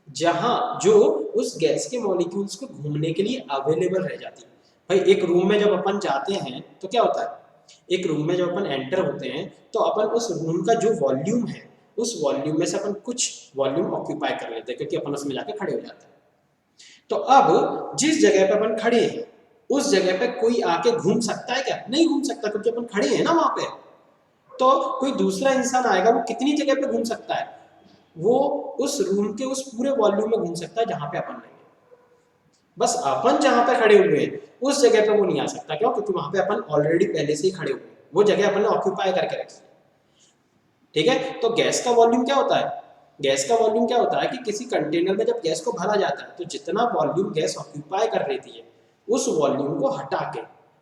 [SPEAKER 1] जहां जो उस गैस के मॉलिक्यूल्स को घूमने के लिए अवेलेबल रह जाती है। भाई एक रूम में जब अपन जाते हैं तो क्या होता है, एक रूम में जब अपन एंटर होते हैं तो अपन उस रूम का जो वॉल्यूम है, उस वॉल्यूम में से अपन कुछ वॉल्यूम ऑक्यूपाई कर लेते हैं, क्योंकि अपन उसमें जाके खड़े हो जाते हैं। तो अब जिस जगह पे अपन खड़े हैं, उस जगह पे कोई आके घूम सकता है क्या? नहीं घूम सकता, क्योंकि अपन खड़े हैं ना वहां पे। तो कोई दूसरा इंसान आएगा, वो कितनी जगह पे घूम सकता है? वो उस रूम के उस पूरे वॉल्यूम में घूम सकता है जहां पे अपन नहीं है। बस अपन जहां पे खड़े हुए हैं उस जगह पे वो नहीं आ सकता। क्यों? क्योंकि वहां पे अपन ऑलरेडी पहले से ही खड़े हुए हैं, वो जगह अपन ने ऑक्यूपाई करके रखी है। ठीक है, तो गैस का वॉल्यूम क्या होता है? गैस का वॉल्यूम क्या होता है कि किसी कंटेनर में जब गैस को भरा जाता है तो जितना वॉल्यूम गैस ऑक्यूपाई कर लेती है, उस वॉल्यूम को हटा के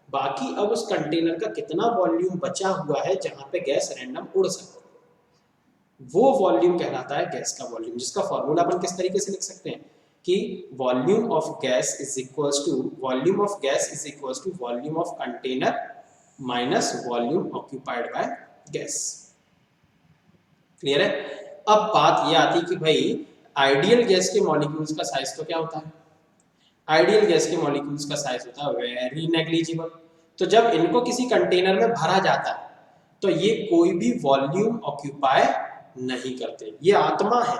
[SPEAKER 1] बाकी अब उस कंटेनर का कितना वॉल्यूम बचा हुआ है जहां पे गैस रैंडम उड़ सकती है, वो वॉल्यूम कहलाता है गैस का वॉल्यूम, जिसका फॉर्मूला अपन किस तरीके से लिख सकते हैं कि volume of gas is equals to volume of container minus volume occupied by gas. Clear है? अब बात ये आती कि भाई आइडियल गैस के मॉलिक्यूल्स का साइज तो क्या होता है? आइडियल गैस के मॉलिक्यूल्स का साइज होता है वेरी नेग्लिजिबल। तो जब इनको किसी कंटेनर में भरा जाता है तो ये कोई भी वॉल्यूम ऑक्यूपाई नहीं करते, ये आत्मा है।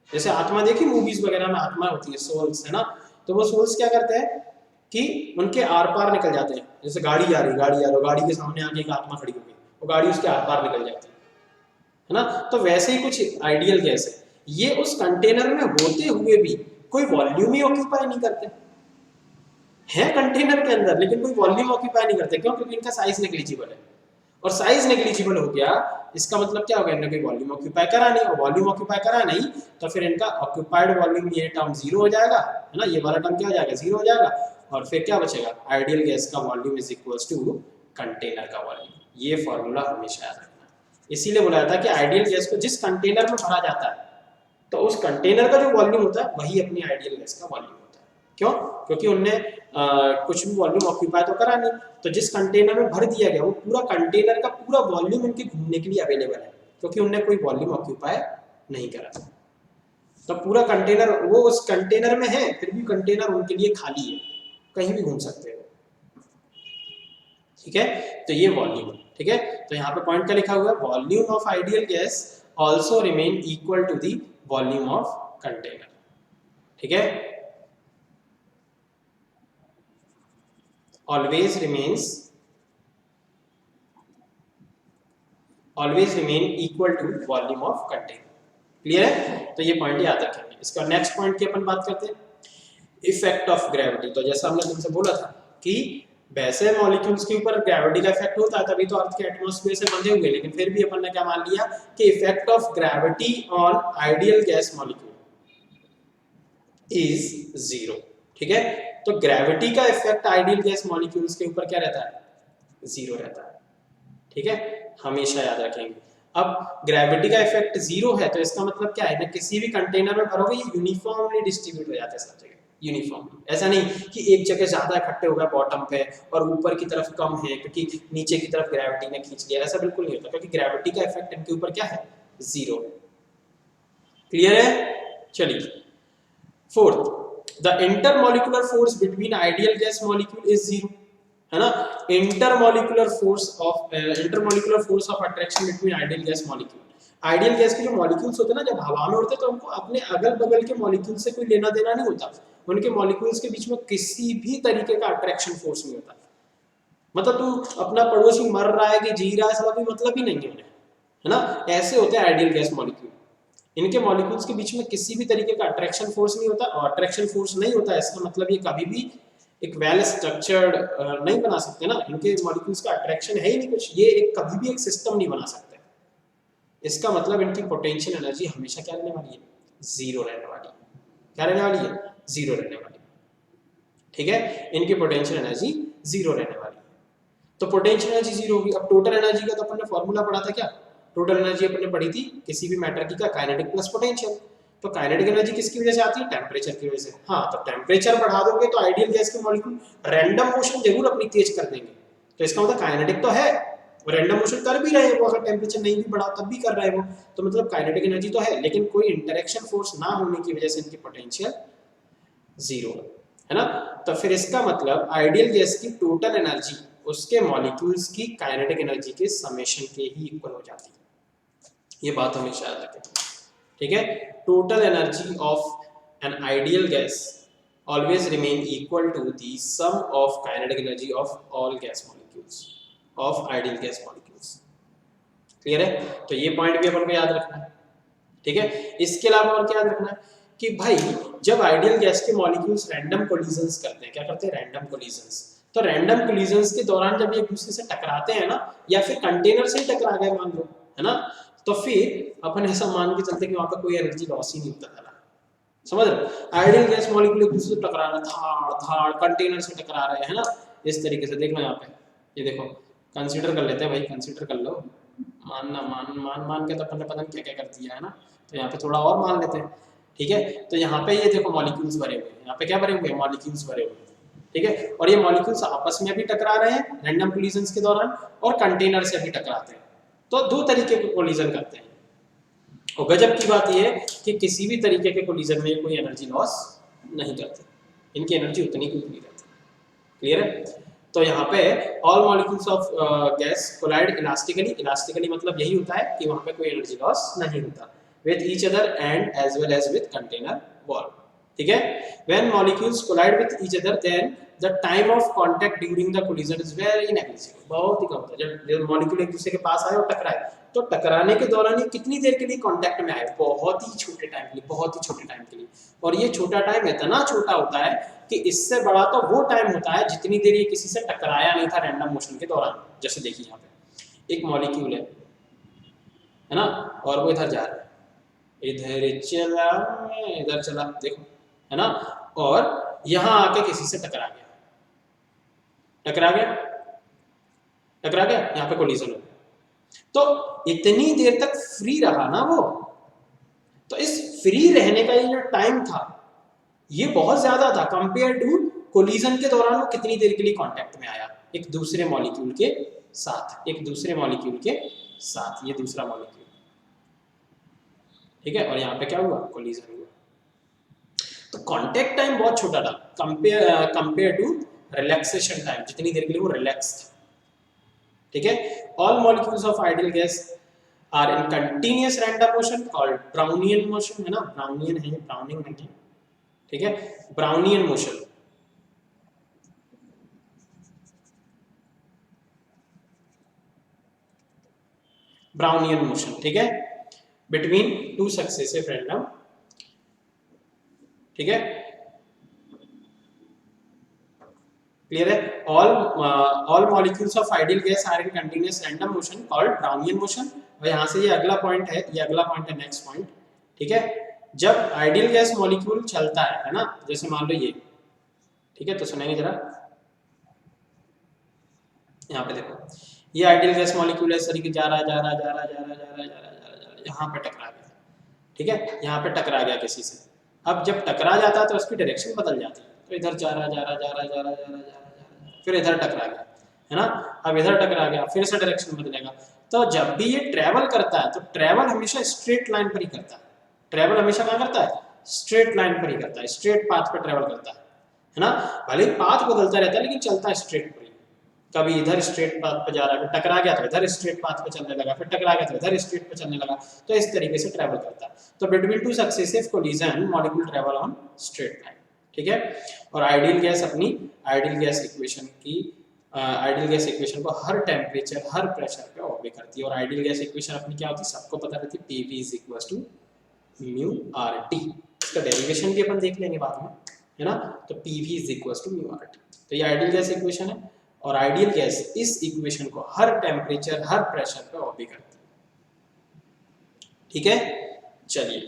[SPEAKER 1] जैसे आत्मा देखी मूवीज वगैरह में आत्मा होती है, सोल्स, है ना। तो वो सोल्स क्या करते हैं कि उनके आर पार निकल जाते हैं। जैसे गाड़ी आ रही, गाड़ी के सामने आके एक आत्मा खड़ी हो गई, वो गाड़ी उसके आर पार निकल जाती है ना। तो वैसे ही कुछ आइडियल गैस है, ये उस कंटेनर में होते हुए भी कोई वॉल्यूम ही ऑक्यूपाई नहीं करते हैं कंटेनर के अंदर, लेकिन कोई वॉल्यूम ऑक्यूपाई नहीं करते। क्यों? क्योंकि इनका साइज नेग्लिजिबल है। और साइज नेग्लिजिबल हो गया, इसका मतलब क्या होगा, इन्होंने कोई वॉल्यूम ऑक्यूपाई करा नहीं, और वॉल्यूम ऑक्यूपाई करा नहीं तो फिर इनका ऑक्यूपाइड वॉल्यूम ये टर्म जीरो हो जाएगा, है ना, ये वाला टर्म क्या हो जाएगा, जीरो हो जाएगा, और फिर क्या बचेगा, आइडियल गैस का volume is equals to container का वॉल्यूम। ये फॉर्मूला हमेशा याद रखना। इसीलिए बोला जाता है कि आइडियल गैस को जिस कंटेनर में भरा जाता है तो उस कंटेनर का जो वॉल्यूम होता है वही अपनी आइडियल गैस का वॉल्यूम होता है। क्यों? क्योंकि उनने कुछ भी वॉल्यूम ऑक्यूपाई तो करा नहीं, तो जिस कंटेनर में भर दिया गया वो पूरा कंटेनर का पूरा वॉल्यूम उनके घूमने के लिए अवेलेबल है, क्योंकि उनने कोई वॉल्यूम ऑक्यूपाई नहीं करा। तो पूरा कंटेनर वो उस कंटेनर में है, फिर भी कंटेनर उनके लिए खाली है, कहीं भी घूम सकते हो। ठीक है, तो ये वॉल्यूम, ठीक है। तो यहाँ पे पॉइंट क्या लिखा हुआ है, volume of ideal gas also remain equal to the volume of container. ठीक है, always remain equal to volume of container। Clear है? तो ये पॉइंट याद रखेंगे। इसका नेक्स्ट पॉइंट की अपन बात करते हैं, इफेक्ट ऑफ ग्रेविटी। तो जैसा हमने तुमसे बोला था कि वैसे मॉलिक्यूल्स के ऊपर ग्रेविटी का इफेक्ट होता है, तभी तो अर्थ के एटमॉस्फेयर से बंधे हुए, लेकिन फिर भी अपन ने क्या मान लिया कि effect of gravity on ideal gas molecule is zero. ठीक है, तो ग्रेविटी का इफेक्ट आइडियल गैस मॉलिक्यूल्स के ऊपर क्या रहता है, जीरो रहता है। ठीक है, हमेशा याद रखेंगे। अब ग्रेविटी का इफेक्ट जीरो है तो इसका मतलब क्या है ना, किसी भी कंटेनर में भरोगे ये यूनिफॉर्मली डिस्ट्रीब्यूट हो जाता है सब जगह, यूनिफॉर्मली। ऐसा नहीं कि एक जगह ज्यादा इकट्ठे हो गए बॉटम पे और ऊपर की तरफ कम है क्योंकि नीचे की तरफ ग्रेविटी ने खींच लिया, ऐसा बिल्कुल नहीं होता, क्योंकि ग्रेविटी का इफेक्ट इनके ऊपर क्या है, जीरो। क्लियर है? चलिए, fourth, the intermolecular force between ideal gas molecule is zero, है ना। intermolecular force of attraction between ideal gas molecule, ideal gas के जो मॉलिक्यूल्स होते हैं ना, जब हवा में उड़ते हैं तो उनको अपने अगल बगल के मॉलिक्यूल से कोई लेना देना नहीं होता, उनके मॉलिक्यूल्स के बीच में किसी भी तरीके का अट्रैक्शन फोर्स नहीं होता। मतलब तू अपना पड़ोसी मर रहा है कि जी रहा है, इसका कोई मतलब ही नहीं है उन्हें, है ना। ऐसे होते हैं आइडियल गैस मॉलिक्यूल, इनके मॉलिक्यूल्स के बीच में किसी भी तरीके का अट्रैक्शन फोर्स नहीं होता, और अट्रैक्शन फोर्स नहीं होता इसका मतलब ये कभी भी एक वेल स्ट्रक्चर्ड नहीं बना सकते ना, इनके मॉलिक्यूल्स का अट्रैक्शन है ही नहीं कुछ, ये एक कभी भी एक सिस्टम नहीं बना सकते। इसका मतलब इनकी पोटेंशियल एनर्जी हमेशा क्या रहने वाली है, जीरो रहने वाली है। क्या रहने वाली है, जीरो रहने वाली है। ठीक है, इनकी पोटेंशियल एनर्जी जीरो रहने वाली है। तो पोटेंशियल एनर्जी जीरो होगी। अब टोटल एनर्जी का तो अपन ने फॉर्मूला पढ़ा था, क्या टोटल एनर्जी अपन ने पढ़ी थी, किसी भी मैटर की का काइनेटिक प्लस पोटेंशियल। तो काइनेटिक एनर्जी किसकी वजह से आती है, टेम्परेचर की वजह से। हाँ, तो टेम्परेचर बढ़ा दोगे तो आइडियल गैस के मॉलिक्यूल रैंडम मोशन जरूर अपनी तेज कर देंगे, तो इसका मतलब काइनेटिक तो है, रैंडम मोशन कर भी रहे हैं वो, अगर टेम्परेचर नहीं भी बढ़ा तब भी कर रहे हैं वो, तो मतलब काइनेटिक एनर्जी तो है, लेकिन कोई इंटरेक्शन फोर्स ना होने की वजह से इनकी पोटेंशियल जीरो है ना। तो फिर इसका मतलब आइडियल गैस की टोटल एनर्जी उसके मॉलिक्यूल्स की काइनेटिक एनर्जी के समेशन के ही इक्वल हो जाती है। ये बात हमेशा याद रखें। ठीक है, total energy of an ideal gas always remain equal to the sum of kinetic energy of all gas molecules of ideal gas molecules. Clear है? तो ये पॉइंट भी अपन को याद रखना है। ठीक है, इसके अलावा और क्या याद रखना है कि भाई जब आइडियल गैस के मॉलिक्यूल्स रैंडम कोलिजन्स करते हैं, क्या करते हैं, रैंडम कोलिजन्स, तो रैंडम कोलिजन्स के दौरान जब ये एक दूसरे से टकराते हैं ना, या फिर कंटेनर से ही टकरा गए मान लो, है ना, तो फिर अपन ऐसा मान के चलते कि वहां पर कोई एनर्जी लॉस ही नहीं होता था। समझ रहे? आइडियल गैस मॉलिक्यूल एक दूसरे से टकरा रहे, धाड़ धाड़ कंटेनर से टकरा रहे हैं ना, इस तरीके से। देख लो यहाँ पे, ये देखो, कंसीडर कर लेते हैं भाई, कंसीडर कर लो, मानना मान मान मान के तो अपन ने पता नहीं क्या क्या कर दिया है ना, तो यहाँ पे थोड़ा और मान लेते हैं। ठीक है, तो यहाँ पे ये देखो मॉलिक्यूल्स भरे हुए हैं, यहाँ पे क्या भरे हुए हैं, मॉलिक्यूल्स भरे हुए हैं। ठीक है, और ये मॉलिक्यूल्स आपस में भी टकरा रहे हैं रैंडम कोलिजन्स के दौरान, और कंटेनर से भी टकराते हैं। तो दो तरीके के कोलिजन करते हैं, और गजब की बात यह है कि किसी भी तरीके के कोलिजन में कोई एनर्जी लॉस नहीं करते, इनकी एनर्जी उतनी की उतनी रहती है। क्लियर है? तो यहाँ पे all molecules of gas collide elastically, elastically मतलब यही होता है कि वहाँ पे कोई एनर्जी लॉस नहीं होता, with each other and as well as with container wall। ठीक है, when molecules collide with each other then the time of contact during the collision is very negligible, बहुत ही कम होता है। जब मॉलिक्यूल एक दूसरे के पास आए और टकराए, तो टकराने के दौरान ये कितनी देर के लिए कांटेक्ट में आए, बहुत ही छोटे टाइम के लिए, बहुत ही छोटे टाइम के लिए। और ये छोटा टाइम इतना छोटा होता है कि इससे बड़ा तो वो टाइम होता है जितनी देर ये किसी से टकराया नहीं था रैंडम मोशन के दौरान। जैसे देखिए यहाँ पे एक मॉलिक्यूल है ना, और वो इधर जा रहा है, इधर चला इधर चला, देखो है ना, और यहाँ आके किसी से टकरा गया, टकरा गया, टकरा गया, यहाँ पे कोलिजन हो गया। तो इतनी देर तक फ्री रहा ना वो, तो इस फ्री रहने का ये जो टाइम था ये बहुत ज्यादा था कंपेयर टू कोलिजन के दौरान वो कितनी देर के लिए कांटेक्ट में आया एक दूसरे मॉलिक्यूल के साथ, एक दूसरे मॉलिक्यूल के साथ, ये दूसरा मॉलिक्यूल, ठीक है, और यहाँ पे क्या हुआ, कोलिजन हुआ। तो कांटेक्ट टाइम बहुत छोटा था कंपेयर टू रिलैक्सेशन टाइम, जितनी देर के लिए वो रिलैक्स था, ठीक है। All molecules of ideal gas are in continuous random motion called Brownian motion, है ना, ब्राउनियन है, ब्राउनिंग नहीं है, ठीक है, ब्राउनियन मोशन। ब्राउनियन मोशन, ठीक है, बिटवीन टू सक्सेसिव रैंडम, ठीक है, क्लियर है। All molecules of ideal gas are in continuous random motion called Brownian motion. और यहाँ से ये अगला पॉइंट है, ये अगला पॉइंट है, नेक्स्ट पॉइंट, ठीक है। जब आइडियल गैस मॉलिक्यूल चलता है ना, जैसे मान लो ये, ठीक है, तो सुनेंगे जरा, यहाँ पे देखो, ये आइडियल गैस मॉलिक्यूल है, इस तरीके जा रहा है, जा रहा है, जा रहा है, जा रहा है, जा रहा है, जा रहा है, जा रहा है, यहाँ पे टकरा गया, ठीक है, यहाँ पे टकरा गया किसी से। अब जब टकरा जाता है तो उसकी डायरेक्शन बदल जाती है, तो इधर जा रहा है, जा रहा है, जा रहा है, जा रहा है, जा रहा है, जा रहा है, फिर इधर टकरा गया, है ना, अब इधर टकरा गया, फिर से डायरेक्शन बदलेगा। तो जब भी ये ट्रेवल करता है तो ट्रेवल हमेशा स्ट्रेट लाइन पर ही करता है, ट्रेवल हमेशा कहाँ करता है, स्ट्रेट लाइन पर ही करता है, स्ट्रेट पाथ पर ट्रेवल करता है ना, भले ही पाथ बदलता रहता है लेकिन चलता है स्ट्रेट पर ही। कभी इधर स्ट्रेट पाथ पे जा रहा है, फिर टकरा गया तो इधर स्ट्रेट पाथ पे चलने लगा, फिर टकरा गया तो इधर स्ट्रेट पे चलने लगा, तो इस तरीके से ट्रैवल करता है। तो between two successive collision molecule travel on straight line, ठीक है। और आइडियल गैस अपनी आइडियल गैस इक्वेशन की आइडियल गैस इक्वेशन को हर टेम्परेचर हर प्रेशर पे ओबे करती है। और आइडियल गैस इक्वेशन अपनी क्या होती है, सबको पता रहती है, PV is equal to mu RT। इसका डेरिवेशन भी अपन देख लेंगे बाद में, है ना, तो PV is equal to mu RT। तो ये आइडियल गैस इक्वेशन है, और आइडियल गैस इस इक्वेशन को हर टेम्परेचर हर प्रेशर पे ओबे करती है, ठीक है। चलिए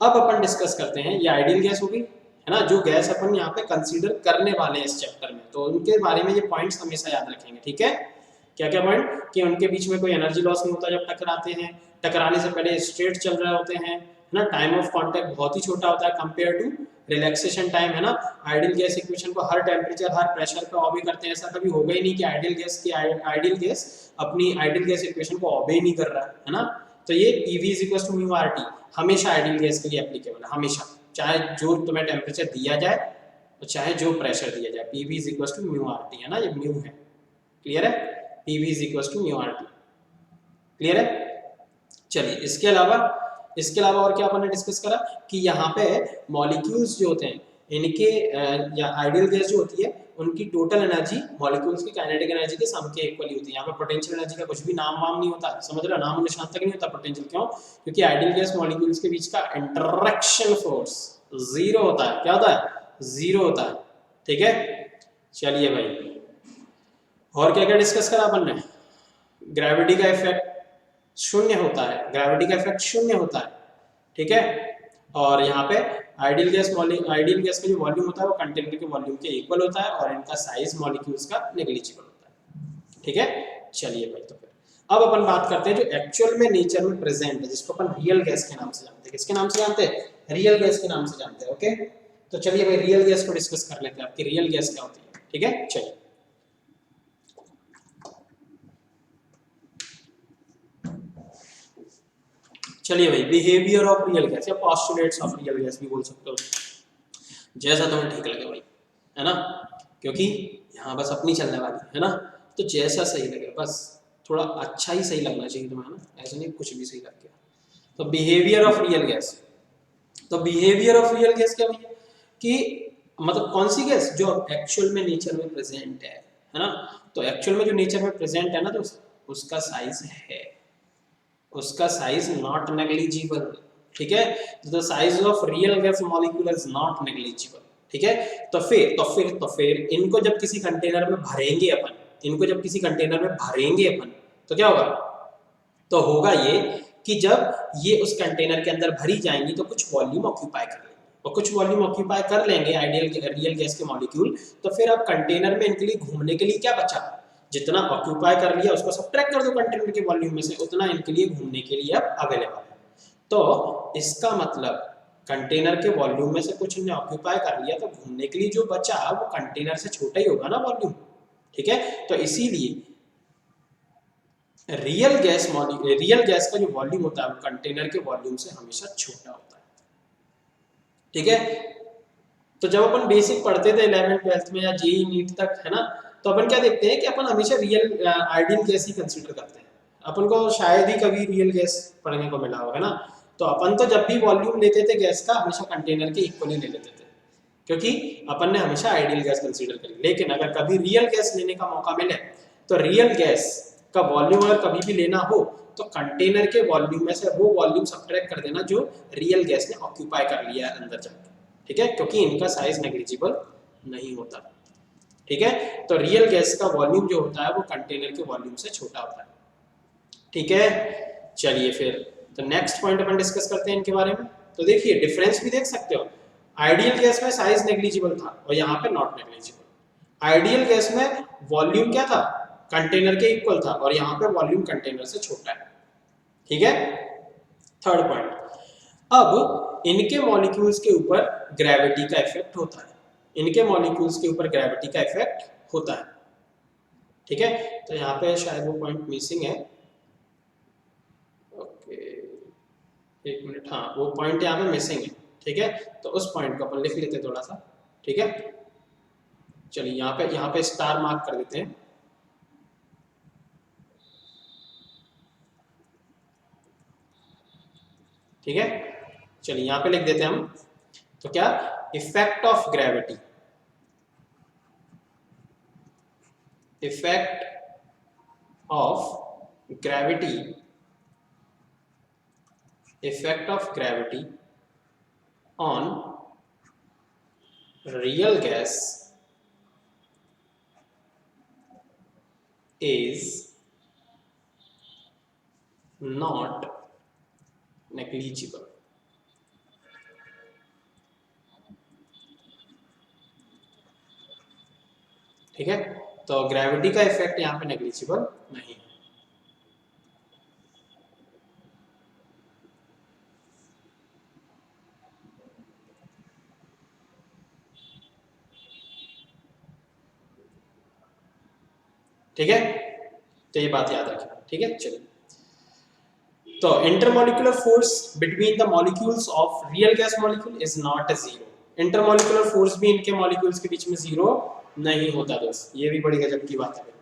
[SPEAKER 1] अब अपन डिस्कस करते हैं, ये आइडियल गैस होगी, है ना, जो गैस अपन यहाँ पे कंसीडर करने वाले हैं इस चैप्टर में, तो उनके बारे में ये पॉइंट्स हमेशा याद रखेंगे, ठीक है। क्या क्या पॉइंट, कि उनके बीच में कोई एनर्जी लॉस नहीं होता जब टकराते हैं, टकराने से पहले स्ट्रेट चल रहे होते हैं, है ना, टाइम ऑफ कांटेक्ट बहुत ही छोटा होता है कंपेयर टू रिलैक्सेशन टाइम, है ना। आइडियल गैस इक्वेशन को हर टेम्परेचर हर प्रेशर पे ऑबे करते हैं, ऐसा कभी होगा ही नहीं कि आइडियल गैस अपनी आइडियल गैस इक्वेशन को ऑबे नहीं कर रहा है ना। तो ये PV is equal to mu RT हमेशा आइडियल गैस के लिए एप्लीकेबल है, हमेशा, चाहे जो तुम्हें टेम्परेचर दिया जाए और चाहे जो प्रेशर दिया जाए, PV is equal to mu RT, है ना, ये म्यू है, क्लियर है, PV is equal to mu RT, clear है। चलिए इसके अलावा और क्या अपन ने डिस्कस करा, कि यहाँ पे मॉलिक्यूल्स जो होते हैं इनके या आइडियल गैस जो होती है उनकी टोटल एनर्जी मॉलिक्यूल्स की काइनेटिक एनर्जी के सम के इक्वली होती है। यहाँ पे पोटेंशियल एनर्जी का कुछ भी नाम वाम नहीं होता, समझ रहे हो, नाम निशान तक नहीं होता पोटेंशियल, क्यों, क्योंकि आइडियल गैस मॉलिक्यूल्स के बीच का इंटरेक्शन फोर्स जीरो होता है, क्या होता है, जीरो होता है, ठीक है। चलिए भाई, और क्या क्या डिस्कस करा अपन ने, ग्रेविटी का इफेक्ट शून्य होता है, ग्रेविटी का इफेक्ट शून्य होता है, ठीक है। और यहाँ पे आइडियल गैस का जो वॉल्यूम होता है वो कंटेनर के वॉल्यूम के इक्वल होता है, और इनका साइज मॉलिक्यूल्स का नेग्लिजिबल होता है, ठीक है। चलिए भाई, तो फिर अब अपन बात करते हैं जो एक्चुअल में नेचर में प्रेजेंट है, जिसको अपन रियल गैस के नाम से जानते हैं। किसके नाम से जानते हैं, रियल गैस के नाम से जानते हैं, ओके। तो चलिए भाई रियल गैस को डिस्कस कर लेते हैं, आपकी रियल गैस क्या होती है, ठीक है। चलिए चलिए भाई, बिहेवियर ऑफ रियल गैस या पोस्टुलेट्स ऑफ रियल गैस भी बोल सकते हो, जैसा तुम्हें ठीक लगे भाई, है ना, क्योंकि यहाँ बस अपनी चलने वाली है ना, तो जैसा सही लगे, बस थोड़ा अच्छा ही सही लगना चाहिए तुम्हें, है ना, ऐसा नहीं कुछ भी सही लग गया। तो बिहेवियर ऑफ रियल गैस, तो बिहेवियर ऑफ रियल गैस क्या भैया, कि मतलब कौन सी गैस जो एक्चुअल में नेचर में प्रेजेंट है ना, तो एक्चुअल में जो नेचर में प्रेजेंट है ना, तो उसका साइज है, उसका साइज नॉट नेग्लिजिबल, ठीक है। The size of real gas molecule is not negligible, ठीक है। तो फिर इनको जब किसी कंटेनर में भरेंगे अपन, तो क्या होगा, तो होगा ये कि जब ये उस कंटेनर के अंदर भरी जाएंगी तो कुछ वॉल्यूम ऑक्यूपाई कर लेंगे, और कुछ वॉल्यूम ऑक्यूपाई कर लेंगे आइडियल रियल गैस के मॉलिक्यूल, तो फिर अब कंटेनर में इनके लिए घूमने के लिए क्या बचा, जितना ऑक्यूपाई कर लिया उसको सब्ट्रैक्ट कर दो कंटेनर के वॉल्यूम में से, उतना इनके लिए घूमने के लिए अब अवेलेबल है। तो इसका मतलब कंटेनर के वॉल्यूम में से कुछ इन्हें ऑक्यूपाई कर लिया, तो घूमने के लिए जो बचा वो कंटेनर से छोटा ही होगा ना वॉल्यूम, ठीक है। तो इसीलिए रियल गैस का जो वॉल्यूम होता है वो कंटेनर के वॉल्यूम से हमेशा छोटा होता है, ठीक है। तो जब अपन बेसिक पढ़ते थे 11th 12th में या जेई नीट तक, है ना, तो अपन क्या देखते हैं कि अपन हमेशा रियल आइडियल गैस ही कंसीडर करते हैं, अपन को शायद ही कभी रियल गैस पढ़ने को मिला हो, है ना। तो अपन तो जब भी वॉल्यूम लेते थे गैस का हमेशा कंटेनर के इक्वली ले लेते थे, क्योंकि अपन ने हमेशा आइडियल गैस कंसीडर करी। लेकिन अगर कभी रियल गैस लेने का मौका मिले तो रियल गैस का वॉल्यूम अगर कभी भी लेना हो तो कंटेनर के वॉल्यूम में से वो वॉल्यूम सब्ट्रैक्ट कर देना जो रियल गैस ने ऑक्यूपाई कर लिया है अंदर जाके, ठीक है, क्योंकि इनका साइज नेग्लिजिबल नहीं होता, ठीक है। तो रियल गैस का वॉल्यूम जो होता है वो कंटेनर के वॉल्यूम से छोटा होता है, ठीक है। चलिए फिर तो नेक्स्ट पॉइंट अपन डिस्कस करते हैं इनके बारे में। तो देखिए डिफरेंस भी देख सकते हो, आइडियल गैस में साइज नेग्लिजिबल था और यहाँ पे नॉट नेग्लिजिबल। आइडियल गैस में वॉल्यूम क्या था, कंटेनर के इक्वल था, और यहाँ पे वॉल्यूम कंटेनर से छोटा है, ठीक है। थर्ड पॉइंट, अब इनके मॉलिक्यूल्स के ऊपर ग्रेविटी का इफेक्ट होता है, इनके मॉलिक्यूल्स के ऊपर ग्रेविटी का इफेक्ट होता है, ठीक है। तो यहाँ पे शायद वो पॉइंट मिसिंग है, ओके एक मिनट, हाँ वो पॉइंट यहाँ पे मिसिंग है, ठीक है। तो उस पॉइंट को अपन लिख लेते हैं थोड़ा सा, ठीक है। चलिए यहाँ पे स्टार मार्क कर देते हैं, ठीक है। चलिए यहाँ पे लिख देते हैं हम, तो क्या, effect of gravity, effect of gravity, effect of gravity on real gas is not negligible, ठीक है। तो ग्रेविटी का इफेक्ट यहाँ पे नेग्लिजिबल नहीं है, ठीक है। तो ये बात याद रखें, ठीक है। चलिए तो intermolecular force between the molecules of real gas molecule is not zero, intermolecular force भी इनके मॉलिक्यूल्स के बीच में जीरो नहीं होता दोस्त, ये भी बड़ी गजब की बात है।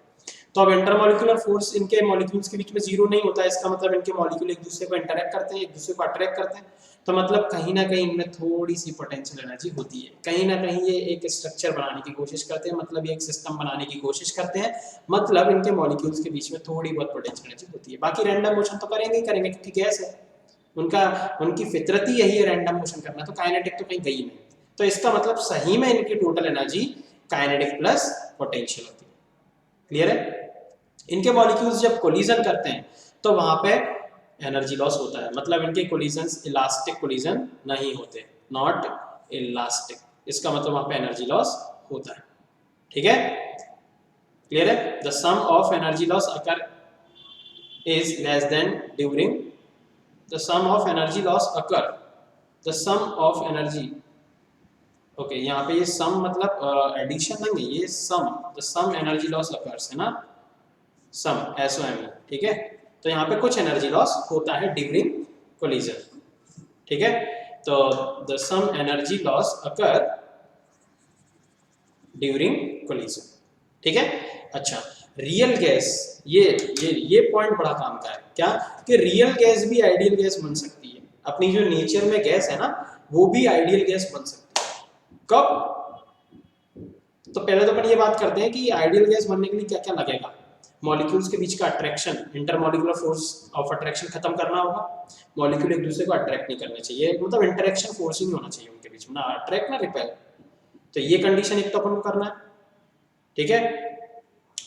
[SPEAKER 1] तो अब इंटरमॉलिक्यूलर फोर्स इनके मॉलिक्यूल्स के बीच में जीरो नहीं होता है, इसका मतलब इनके मॉलिक्यूल एक दूसरे को इंटरैक्ट करते हैं, एक दूसरे को अट्रैक्ट करते हैं, तो मतलब कहीं ना कहीं इनमें थोड़ी सी पोटेंशियल एनर्जी होती है, कहीं ना कहीं ये एक स्ट्रक्चर बनाने की कोशिश करते हैं, मतलब ये एक सिस्टम बनाने की कोशिश करते हैं, मतलब इनके मॉलिक्यूल्स के बीच में थोड़ी बहुत पोटेंशियल एनर्जी होती है। बाकी रैंडम मोशन तो करेंगे ही करेंगे, क्योंकि गैस है, उनकी फितरत ही यही है रैंडम मोशन करना, तो काइनेटिक तो कहीं गई नहीं। तो इसका मतलब सही में इनकी total energy kinetic plus potential होती है, क्लियर है। इनके मॉलिक्यूल्स जब कोलिजन करते हैं तो वहां पे एनर्जी लॉस होता है, मतलब इनके कोलिजन्स इलास्टिक कोलिजन नहीं होते, नॉट इलास्टिक, इसका मतलब वहां पे एनर्जी लॉस होता है, ठीक है, क्लियर है। The sum of energy loss occur is less than during, the sum of energy loss occur, the sum of energy, okay यहाँ पे ये सम मतलब एडिशन नहीं है, ये sum, the sum energy loss occurs है ना, सम SOM, ठीक है। तो यहाँ पे कुछ एनर्जी लॉस होता है ड्यूरिंग कोलिजन, ठीक है। तो the sum energy loss occur during collision, ठीक है। अच्छा रियल गैस, ये पॉइंट बड़ा काम का है, क्या कि रियल गैस भी आइडियल गैस बन सकती है, अपनी जो नेचर में गैस है ना वो भी आइडियल गैस बन सकती है। कब, तो पहले तो अपन ये बात करते हैं कि आइडियल गैस बनने के लिए क्या क्या लगेगा, मॉलिक्यूल्स के बीच का attraction, intermolecular force of attraction खत्म करना होगा, मॉलिक्यूल एक दूसरे को अट्रैक्ट नहीं करने चाहिए, मतलब इंटरेक्शन फोर्स ही नहीं होना चाहिए उनके बीच में, ना अट्रैक्ट ना रिपेल, तो ये कंडीशन एक तो अपन को करना है, ठीक है।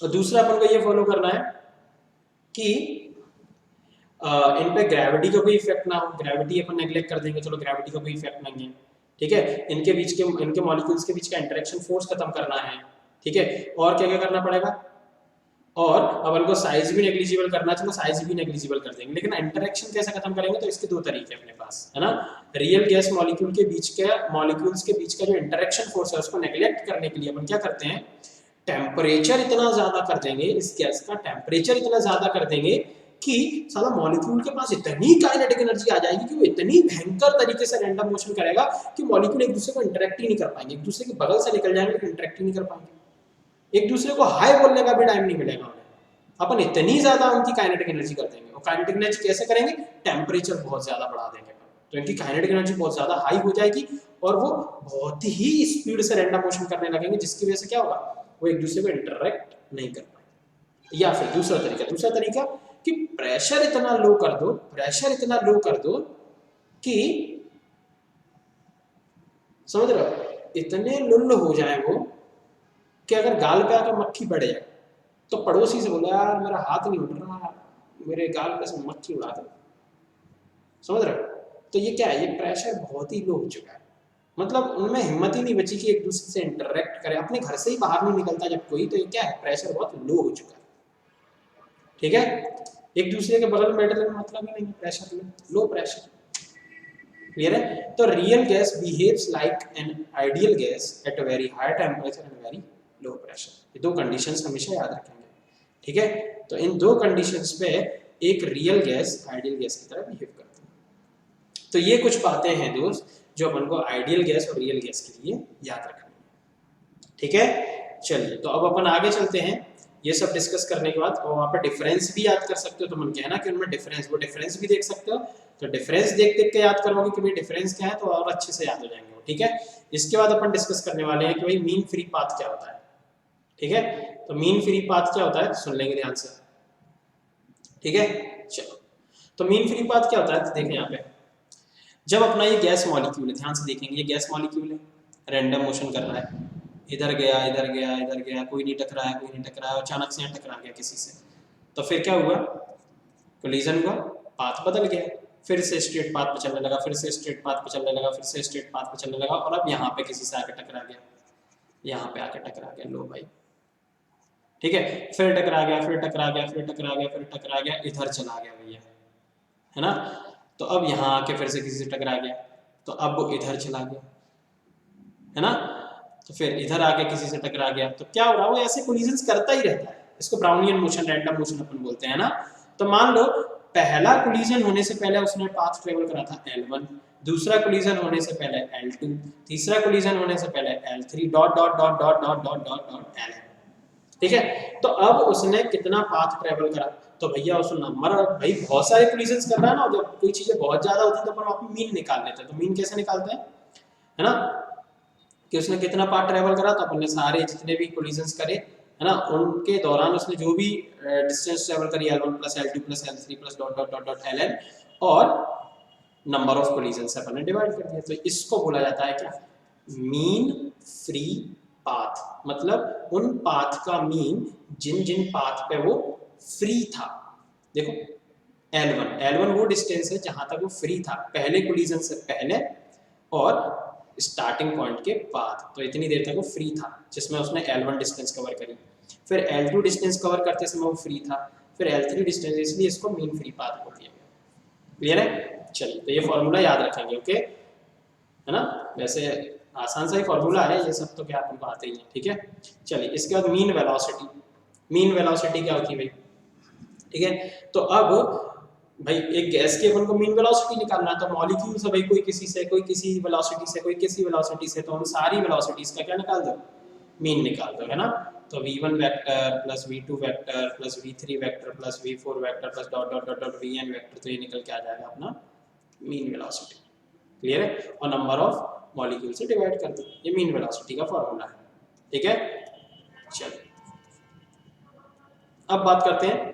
[SPEAKER 1] और दूसरा अपन को ये फॉलो करना है कि इन पे ग्रेविटी का कोई इफेक्ट ना हो, ग्रेविटी अपन नेग्लेक्ट कर देंगे, चलो ग्रेविटी का कोई इफेक्ट नहीं है, ठीक है। इनके मॉलिक्यूल्स के बीच का इंटरेक्शन फोर्स खत्म करना है, ठीक है। और क्या क्या करना पड़ेगा, और अपन को साइज भी नेग्लिजिबल करना, चलो साइज भी नेग्लिजिबल कर देंगे, लेकिन इंटरेक्शन कैसे खत्म करेंगे, तो इसके दो तरीके अपने पास है ना। रियल गैस मॉलिक्यूल के बीच के मॉलिक्यूल्स के बीच का जो इंटरेक्शन फोर्स है उसको नेग्लेक्ट करने के लिए अपन क्या करते हैं, टेम्परेचर इतना ज्यादा कर देंगे, इस गैस का टेम्परेचर इतना ज्यादा कर देंगे कि साला मॉलिक्यूल के पास इतनी काइनेटिक एनर्जी आ जाएगी कि वो इतनी भयंकर तरीके से रैंडम मोशन करेगा कि मॉलिक्यूल एक दूसरे को इंटरेक्ट ही नहीं कर पाएंगे, एक दूसरे के बगल से निकल जाएंगे लेकिन इंटरेक्ट ही नहीं कर पाएंगे, एक दूसरे को हाई बोलने का भी टाइम नहीं मिलेगा उन्हें। अपन इतनी ज्यादा उनकी काइनेटिक एनर्जी कर देंगे, और काइनेटिक एनर्जी कैसे करेंगे, टेम्परेचर बहुत ज्यादा बढ़ा देंगे, तो इनकी काइनेटिक एनर्जी बहुत ज्यादा हाई हो जाएगी और वो बहुत ही स्पीड से रैंडम मोशन करने लगेंगे, जिसकी वजह से क्या होगा, वो एक दूसरे को इंटरेक्ट नहीं कर पाएंगे। या फिर दूसरा तरीका कि प्रेशर इतना लो कर दो कि समझ रहे हो, इतने लुल्ल हो जाए वो कि अगर गाल पे आकर मक्खी बढ़ जाए तो पड़ोसी से बोला यार मेरा हाथ नहीं उठ रहा, मेरे गाल पे से मक्खी उड़ा दो, समझ रहे हो। तो ये क्या है, ये प्रेशर बहुत ही लो हो चुका है, मतलब उनमें हिम्मत ही नहीं बची कि एक दूसरे से इंटरेक्ट करे, अपने घर से ही बाहर नहीं निकलता जब कोई, तो ये क्या है, प्रेशर बहुत लो हो चुका है, ठीक है। एक दूसरे के बगल में बैठने का मतलब ही नहीं है, प्रेशर लो प्रेशर, क्लियर है। तो real gas behaves like an ideal gas at a very high temperature and very low pressure, ये दो कंडीशंस हमेशा याद रखेंगे, ठीक है। तो इन दो कंडीशंस पे एक रियल गैस आइडियल गैस की तरह बिहेव करती है। तो ये कुछ बातें हैं दोस्त जो अपन को आइडियल गैस और रियल गैस के लिए याद रखनी है, ठीक है। चलिए तो अब अपन आगे चलते हैं, ये सब डिस्कस करने के बाद, और वहाँ पर डिफरेंस भी याद कर सकते हो, तो मन कहना कि उनमें डिफरेंस भी देख सकते हो, तो डिफरेंस देख देख के याद करोगे कि भाई डिफरेंस क्या है, तो और अच्छे से याद हो जाएंगे वो, ठीक है। इसके बाद अपन डिस्कस करने वाले हैं कि भाई मीन फ्री पाथ क्या होता है, ठीक है। तो मीन फ्री पाथ क्या होता है, सुन लेंगे ध्यान से, ठीक है। चलो, तो मीन फ्री पाथ क्या होता है, तो देखें यहाँ पे, जब अपना ये गैस मॉलिक्यूल है, ध्यान से देखेंगे, ये गैस मॉलिक्यूल है, रैंडम मोशन कर रहा है, इधर गया इधर गया इधर गया, कोई नहीं टकराया कोई नहीं टकराया, अचानक से यहाँ टकरा गया किसी से, तो फिर क्या हुआ, कोलिजन हुआ, पाथ बदल गया, फिर से स्ट्रेट पाथ पे चलने लगा, फिर से स्ट्रेट पाथ पे चलने लगा, फिर से स्ट्रेट पाथ पे चलने लगा, और अब यहाँ पे किसी से आके टकरा गया, यहाँ पे आके टकरा गया, लो भाई, ठीक है। फिर टकरा गया, फिर टकरा गया, फिर टकरा गया, फिर टकरा गया, इधर चला गया भैया, है ना। तो अब यहाँ आके फिर से किसी से टकरा गया, तो अब वो इधर चला गया, है ना। तो फिर इधर आके किसी से टकरा गया, तो क्या हो रहा है, वो ऐसे कोलिजन्स करता ही रहता है, इसको ब्राउनियन मोशन, रैंडम मोशन अपन बोलते हैं ना। तो मान लो पहला कोलिजन होने से पहले उसने पाथ ट्रेवल करा था L1, दूसरा कोलिजन होने से पहले L2, तीसरा कोलिजन होने से पहले L3 dot dot dot dot dot dot dot dot L, ठीक है। तो अब उसने कितना पाथ ट्रेवल करा, तो भैया उस नंबर, भाई बहुत सारे कोलिजन्स कर रहा है ना, जब कोई चीजें बहुत ज्यादा होती है तो अपन वहाँ पे मीन निकाल लेते हैं, तो मीन कैसे निकालते हैं, है ना, कि उसने कितना पाथ ट्रेवल करा, तो अपन ने सारे जितने भी कोलिजन्स करे, है ना, उनके दौरान उसने जो भी डिस्टेंस ट्रेवल करी, L1 plus L2 plus L3 plus dot dot dot dot Ln, और नंबर ऑफ कोलिजन से अपन ने डिवाइड कर दिया, तो इसको बोला जाता है क्या, मीन फ्री पाथ, मतलब उन पाथ का मीन जिन जिन पाथ पे वो फ्री था। देखो L1 वो डिस्टेंस है जहां तक वो फ्री था, पहले कोलिजन से पहले और स्टार्टिंग पॉइंट के बाद, तो इतनी देर तक वो फ्री था जिसमें उसने L1 डिस्टेंस कवर करी, फिर L2 डिस्टेंस कवर करते समय वो फ्री था, फिर L3 डिस्टेंस, इसलिए इसको मीन फ्री पाथ बोल दिया गया, क्लियर है। चलिए तो ये फॉर्मूला याद रखेंगे, ओके, है ना, वैसे आसान सा ही फॉर्मूला है, ये सब तो क्या आपको आते ही है, ठीक है। चलिए इसके बाद मीन वेलोसिटी क्या होती है भाई, ठीक है। तो अब भाई एक गैस की अपन को मीन वेलोसिटी निकालना है, तो मॉलिक्यूल से भाई कोई किसी से, कोई किसी वेलोसिटी से, कोई किसी वेलोसिटी से, तो उन सारी वेलोसिटीज का क्या निकाल दो, मीन निकाल दो, है ना। तो v1 vector plus v2 vector plus v3 vector plus v4 vector plus dot dot dot dot vn vector, तो ये निकल के आ जाएगा अपना मीन वेलोसिटी, क्लियर है, और नंबर ऑफ मॉलिक्यूल से डिवाइड कर दो, ये मीन वेलोसिटी का फॉर्मूला है, ठीक है। चलो अब बात करते हैं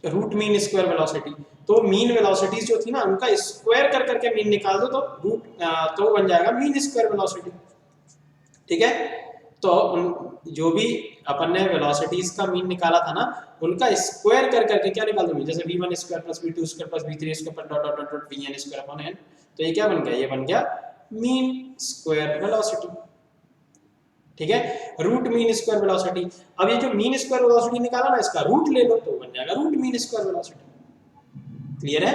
[SPEAKER 1] रूट मीन स्क्वायर वेलोसिटी, तो मीन वेलोसिटीज जो थी ना उनका स्क्वायर कर करके मीन निकाल दो, तो रूट तो बन जाएगा मीन स्क्वायर वेलोसिटी, ठीक है। तो जो भी अपन ने वेलोसिटीज का मीन निकाला था ना, उनका स्क्वायर कर करके क्या निकाल दूंगी, जैसे v1 square plus v2 square plus v3 square पर dot dot dot vn square upon n, तो ये क्या बन गया, ये बन गया मीन स्क्वायर वेलोसिटी। ठीक है, रूट मीन स्क्वायर वेलोसिटी। अब ये जो मीन स्क्वायर वेलोसिटी निकाला ना, इसका रूट ले लो तो बन जाएगा root mean square velocity. Clear है,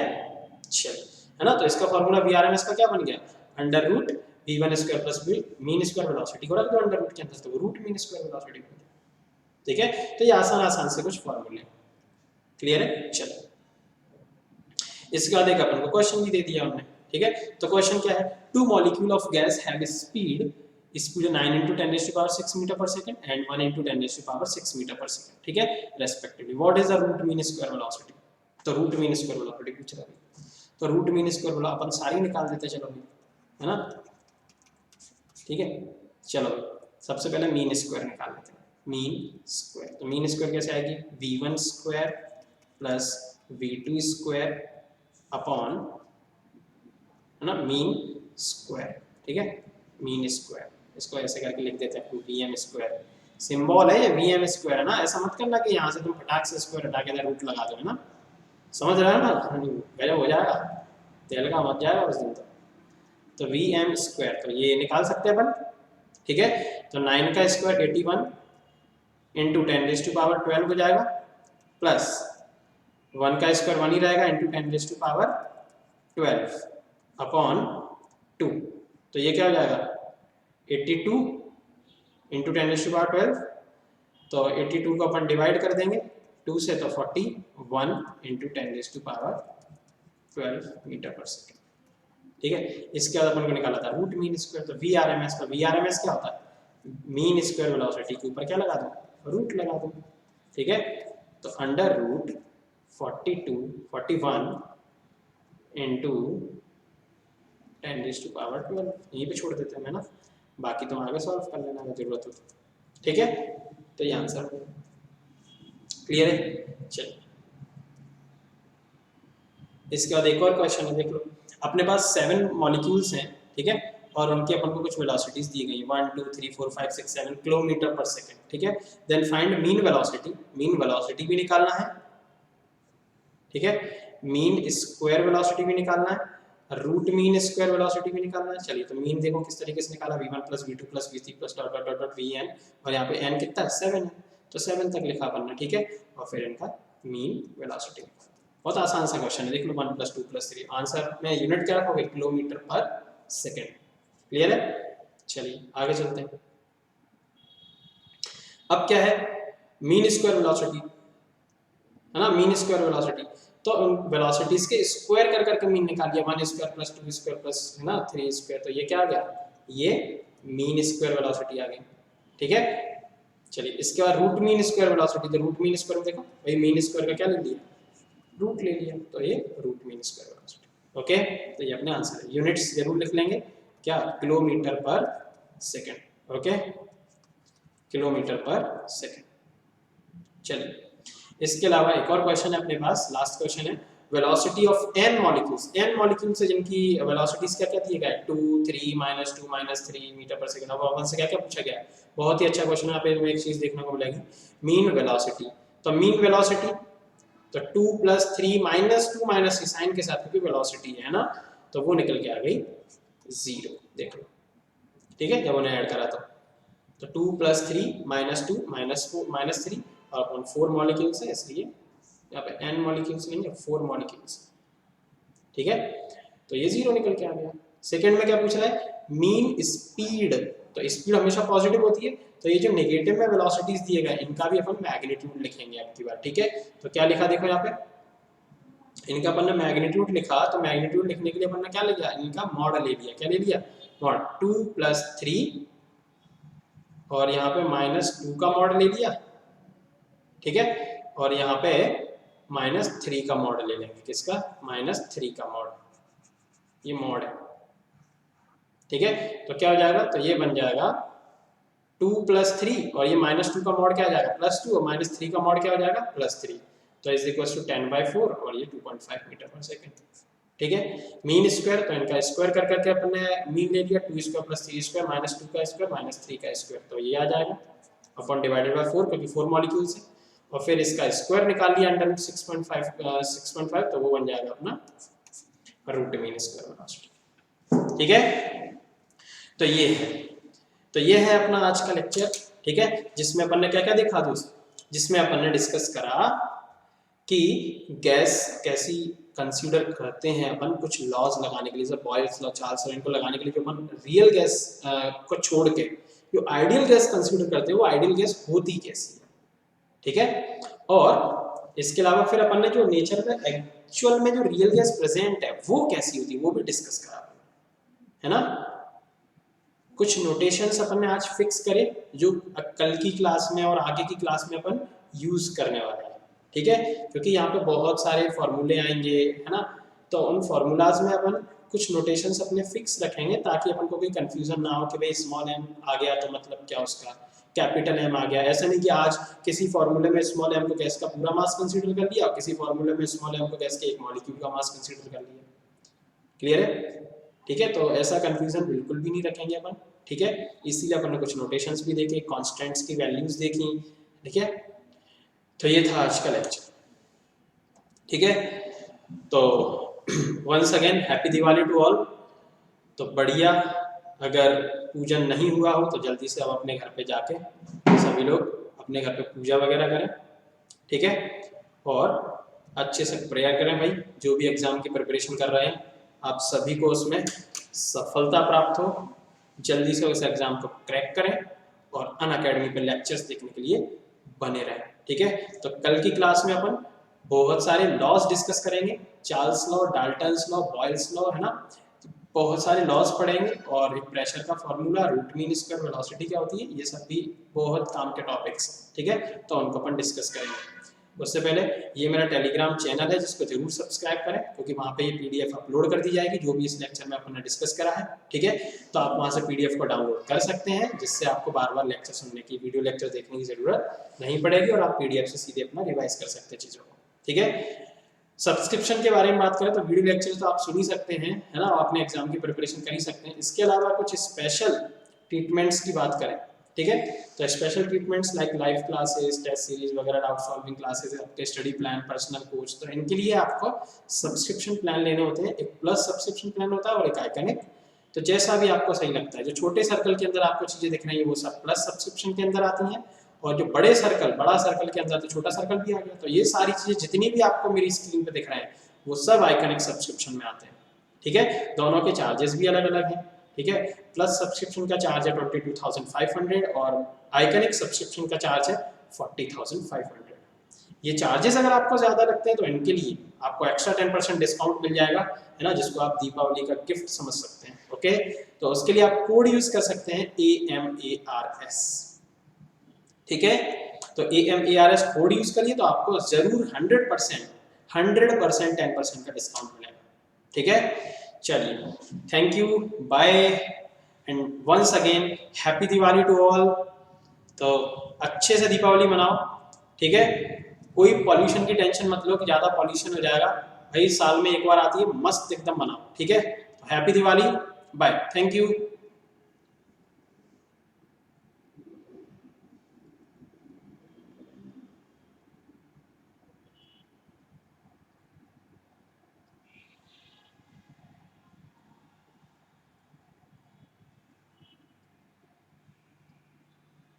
[SPEAKER 1] चलो, है ना। तो इसका फार्मूला वीआरएमएस का क्या बन गया, under root v1 square plus mean square velocity को रख दो अंडर रूट के अंदर, तो रूट मीन स्क्वायर वेलोसिटी बन गया। ठीक है, तो ये आसान आसान से कुछ फार्मूले। क्लियर है, चलो इसके बाद एक अपन को क्वेश्चन भी दे दिया हमने। ठीक है, तो क्वेश्चन क्या है, two molecule of gas have speed 9 × 10⁶ metre per second and 1 × 10⁶ metre per second. ठीक है, respectively what is the root mean square velocity. तो रूट मीन स्क्वायर वेलोसिटी पूछ रहा है, तो रूट मीन स्क्वायर वेलोसिटी अपन सारी निकाल देते, चलो है ना। ठीक है, चलो सबसे पहले मीन स्क्वायर निकाल लेते हैं, मीन स्क्वायर। तो मीन स्क्वायर कैसे आएगी, v1 square plus v2 square upon, है ना, मीन स्क्वायर। ठीक है, मीन स्क्वायर, इसको ऐसे करके लिख देते हैं vm स्क्वायर, सिंबल है ये vm स्क्वायर, है ना। ऐसा मत करना कि यहाँ से तुम फटाक से स्क्वायर हटा के रूट लगा दो, है ना, समझ रहे हो ना, गजब हो जाएगा, तेल का मत जाएगा उस दिन तो vm स्क्वायर, तो ये निकाल सकते हैं अपन। ठीक है, तो 9 का स्क्वायर 81 इंटू 10⁻12 हो जाएगा, प्लस 1 का स्क्वायर 1 ही रहेगा इंटू 10⁻12 अपॉन 2, तो ये क्या हो जाएगा 82 इंटू 10⁻12, तो 82 को अपन डिवाइड कर देंगे 2 से, तो 41 इंटू 10⁻12 मीटर पर सेकेंड। ठीक है, इसके बाद अपन को निकाला था रूट मीन स्क्वायर, तो वीआरएमएस का, वीआरएमएस क्या होता है, मीन स्क्वायर वेलोसिटी के ऊपर क्या लगा दूं, रूट लगा दूं। ठीक है, तो अंडर रूट 41 इंटू 10⁻12 यहीं पे छोड़ देते हैं ना, बाकी तुम आगे सॉल्व कर लेना अगर जरूरत हो। ठीक है, तो ये आंसर क्लियर है। चलिए इसके बाद एक और क्वेश्चन है, देख लो। अपने पास 7 मॉलिक्यूल्स हैं, ठीक है, और उनकी अपन को कुछ वेलोसिटीज दी गई 1 2 3 4 5 6 7 किलोमीटर पर सेकंड। ठीक है, then find mean velocity, mean velocity भी निकालना है। ठीक है, मीन स्क्वायर वेलोसिटी भी निकालना है, रूट मीन स्क्वायर वेलोसिटी भी निकालना है। चलिए तो मीन देखो किस तरीके से निकाला, v1 plus v2 plus v3 plus dot dot dot vn, और यहाँ पे n कितना है 7 है, तो 7 तक लिखा अपन ने। ठीक है, और फिर इनका मीन वेलोसिटी। बहुत आसान सा क्वेश्चन है, देख लो 1 + 2 + 3, आंसर में यूनिट क्या रखोगे, किलोमीटर पर सेकेंड। क्लियर है, चलिए आगे चलते हैं। अब क्या है, मीन स्क्वायर वेलोसिटी, है ना, मीन स्क्वायर वेलोसिटी, तो वेलोसिटीज के स्क्वायर कर करके मीन निकाल लिया, 1 स्क्वायर प्लस 2 स्क्वायर प्लस, है ना, 3 स्क्वायर, तो ये क्या आ गया, ये मीन स्क्वायर वेलोसिटी आ गई। ठीक है, चलिए इसके बाद रूट मीन स्क्वायर वेलोसिटी, तो रूट मीन स्क्वायर में देखो भाई मीन स्क्वायर का क्या ले लिया, रूट ले लिया, तो ये root mean square velocity. Okay, तो ये अपने आंसर है, यूनिट्स जरूर लिख लेंगे, क्या, किलोमीटर पर सेकंड। ओके, किलोमीटर पर सेकंड। चलिए इसके अलावा एक और क्वेश्चन है अपने पास, लास्ट क्वेश्चन है, velocity of n molecules, n molecules है जिनकी वेलोसिटीज क्या क्या दिए गए 2 3 -2 -3 मीटर पर सेकंड। अब अपन से क्या क्या पूछा गया है, बहुत ही अच्छा क्वेश्चन है, यहाँ पे एक चीज देखने को मिलेगी, मीन वेलोसिटी। तो मीन वेलोसिटी तो 2 + 3 -2 -3 साइन के साथ क्योंकि वेलोसिटी है ना, तो वो निकल के आ गई 0, देख लो। ठीक है, जब उन्हें ऐड करा तो 2 + 3 -2 -4 -3 और अपन 4 मॉलिक्यूल्स है, इसलिए यहाँ पे n मॉलिक्यूल्स नहीं है, 4 मॉलिक्यूल्स। ठीक है, तो ये 0 निकल के आ गया। सेकंड में क्या पूछ रहा है, मीन स्पीड, तो स्पीड हमेशा पॉजिटिव होती है, तो ये जो नेगेटिव में वेलोसिटीज दिए गए इनका भी अपन मैग्नीट्यूड लिखेंगे अब की बार। ठीक है, तो क्या लिखा देखो यहाँ पे, इनका अपन ने मैग्नीट्यूड लिखा, तो मैग्नीट्यूड लिखने के लिए अपन ने क्या लिया, इनका मॉड ले लिया, क्या ले लिया, मॉड 2 + 3 और यहाँ पे -2 का मॉड ले लिया। ठीक है, और यहाँ पे -3 का मॉड ले लेंगे, किसका, -3 का मॉड, ये मॉड है। ठीक है, तो क्या हो जाएगा, तो ये बन जाएगा 2 + 3 और ये -2 का मॉड क्या आ जाएगा, +2 और -3 का मॉड क्या हो जाएगा, +3, तो इज इक्वल टू 10/4 और ये 2.5 मीटर पर सेकेंड। ठीक है, मीन स्क्वायर, तो इनका स्क्वायर कर करके अपन ने मीन ले लिया, 2 स्क्वायर + 3 स्क्वायर -2 का स्क्वायर -3 का स्क्वायर, तो ये आ जाएगा। अपॉन डिवाइडेड बाय 4 क्योंकि 4 मॉलिक्यूल्स है, और फिर इसका स्क्वायर निकाल लिया अंडर 6.5 तो वो बन जाएगा अपना रूट मीन स्क्वायर वेलोसिटी। ठीक है, तो ये है अपना आज का लेक्चर। ठीक है, जिसमें अपन ने क्या क्या देखा दोस्त, जिसमें अपन ने डिस्कस करा कि गैस कैसी कंसीडर करते हैं अपन कुछ लॉज लगाने के लिए, जैसे बॉयल्स लॉ, चार्ल्स लॉ, इनको लगाने के लिए जो अपन रियल गैस को छोड़ के जो आइडियल गैस कंसीडर करते हैं वो आइडियल गैस होती कैसी है। ठीक है, और इसके अलावा फिर अपन ने जो नेचर में एक्चुअल में जो रियल गैस प्रेजेंट है वो कैसी होती है वो भी डिस्कस करा, है ना। कुछ नोटेशंस अपन ने आज फिक्स करे जो कल की क्लास में और आगे की क्लास में अपन यूज करने वाले हैं। ठीक है, क्योंकि यहाँ पे बहुत सारे फॉर्मूले आएंगे, है ना, तो उन फॉर्मूलाज में अपन कुछ नोटेशंस अपने फिक्स रखेंगे ताकि अपन को कोई कंफ्यूजन ना हो कि भाई स्मॉल एम आ गया तो मतलब क्या उसका कैपिटल एम आ गया। ऐसा नहीं कि आज किसी फॉर्मूले में स्मॉल एम को गैस का पूरा मास कंसीडर कर लिया और किसी फॉर्मूले में स्मॉल एम को गैस के एक मॉलिक्यूल का मास कंसीडर कर लिया। क्लियर है? ठीक है, तो ऐसा कंफ्यूजन बिल्कुल भी नहीं रखेंगे अपन। ठीक है, इसीलिए अपन ने कुछ नोटेशंस भी देखे, कांस्टेंट्स की वैल्यूज देखी। ठीक है, तो ये था आज का लेक्चर। ठीक है, तो once again happy Diwali to all. तो बढ़िया, अगर पूजन नहीं हुआ हो तो जल्दी से अब अपने घर पे जाके सभी लोग अपने घर पे पूजा वगैरह करें। ठीक है, और अच्छे से प्रेयर करें भाई, जो भी एग्जाम की प्रिपरेशन कर रहे हैं आप सभी को उसमें सफलता प्राप्त हो, जल्दी से उस एग्जाम को क्रैक करें और अनअकैडमी पे लेक्चर्स देखने के लिए बने रहें। ठीक है, तो कल की क्लास में अपन बहुत सारे लॉज डिस्कस करेंगे, Charles law, Dalton's law, Boyle's law, है ना, बहुत सारे लॉज पढ़ेंगे और एक प्रेशर का formula, root mean square, velocity क्या होती है, ये सब भी बहुत काम के टॉपिक्स। ठीक है, तो उनको अपन डिस्कस करेंगे। उससे पहले ये मेरा टेलीग्राम चैनल है जिसको जरूर सब्सक्राइब करें क्योंकि वहाँ पे ये पीडीएफ अपलोड कर दी जाएगी जो भी इस लेक्चर में अपन ने डिस्कस करा है। ठीक है, तो आप वहाँ से पीडीएफ को डाउनलोड कर सकते हैं जिससे आपको बार बार लेक्चर सुनने की, वीडियो लेक्चर देखने की जरूरत नहीं पड़ेगी और आप पीडीएफ से सीधे अपना रिवाइज कर सकते हैं चीज़ों को। ठीक है, सब्सक्रिप्शन के बारे में बात करें तो वीडियो लेक्चर तो आप सुन ही सकते हैं, है ना, आप अपने एग्जाम की प्रिपरेशन कर ही सकते हैं। इसके अलावा कुछ स्पेशल ट्रीटमेंट्स की बात करें, ठीक है, तो special treatments like live classes, test series वगैरह, डाउट सॉल्विंग क्लासेस, आपके स्टडी प्लान, पर्सनल कोच, तो इनके लिए आपको सब्सक्रिप्शन प्लान लेने होते हैं। एक प्लस सब्सक्रिप्शन प्लान होता है और एक आइकनिक, तो जैसा भी आपको सही लगता है। जो छोटे सर्कल के अंदर आपको चीज़ें दिख रही है वो सब प्लस सब्सक्रिप्शन के अंदर आती हैं, और जो बड़े सर्कल, बड़ा सर्कल के अंदर तो छोटा सर्कल भी आ गया, तो ये सारी चीज़ें जितनी भी आपको मेरी स्क्रीन पे दिख रहे हैं वो सब आइकनिक सब्सक्रिप्शन में आते हैं। ठीक है, दोनों के चार्जेस भी अलग अलग हैं। ठीक है, प्लस सब्सक्रिप्शन का चार्ज है 22,500 और आइकनिक सब्सक्रिप्शन का चार्ज है 40,500। ये चार्जेस अगर आपको ज़्यादा लगते हैं तो इनके लिए आपको एक्स्ट्रा 10% डिस्काउंट मिल जाएगा, है ना, जिसको आप दीपावली का गिफ्ट समझ सकते हैं। ओके, तो उसके लिए आप कोड यूज कर सकते हैं AMARS। ठीक है, तो AMARS कोड यूज करिए तो आपको जरूर 100% 10% का डिस्काउंट मिलेगा। ठीक है, चलिए, thank you, bye and once again happy Diwali to all. तो अच्छे से दीपावली मनाओ। ठीक है, कोई पॉल्यूशन की टेंशन मत लो कि ज़्यादा पॉल्यूशन हो जाएगा, भाई साल में एक बार आती है, मस्त एकदम मनाओ। ठीक है, तो happy Diwali, bye, thank you.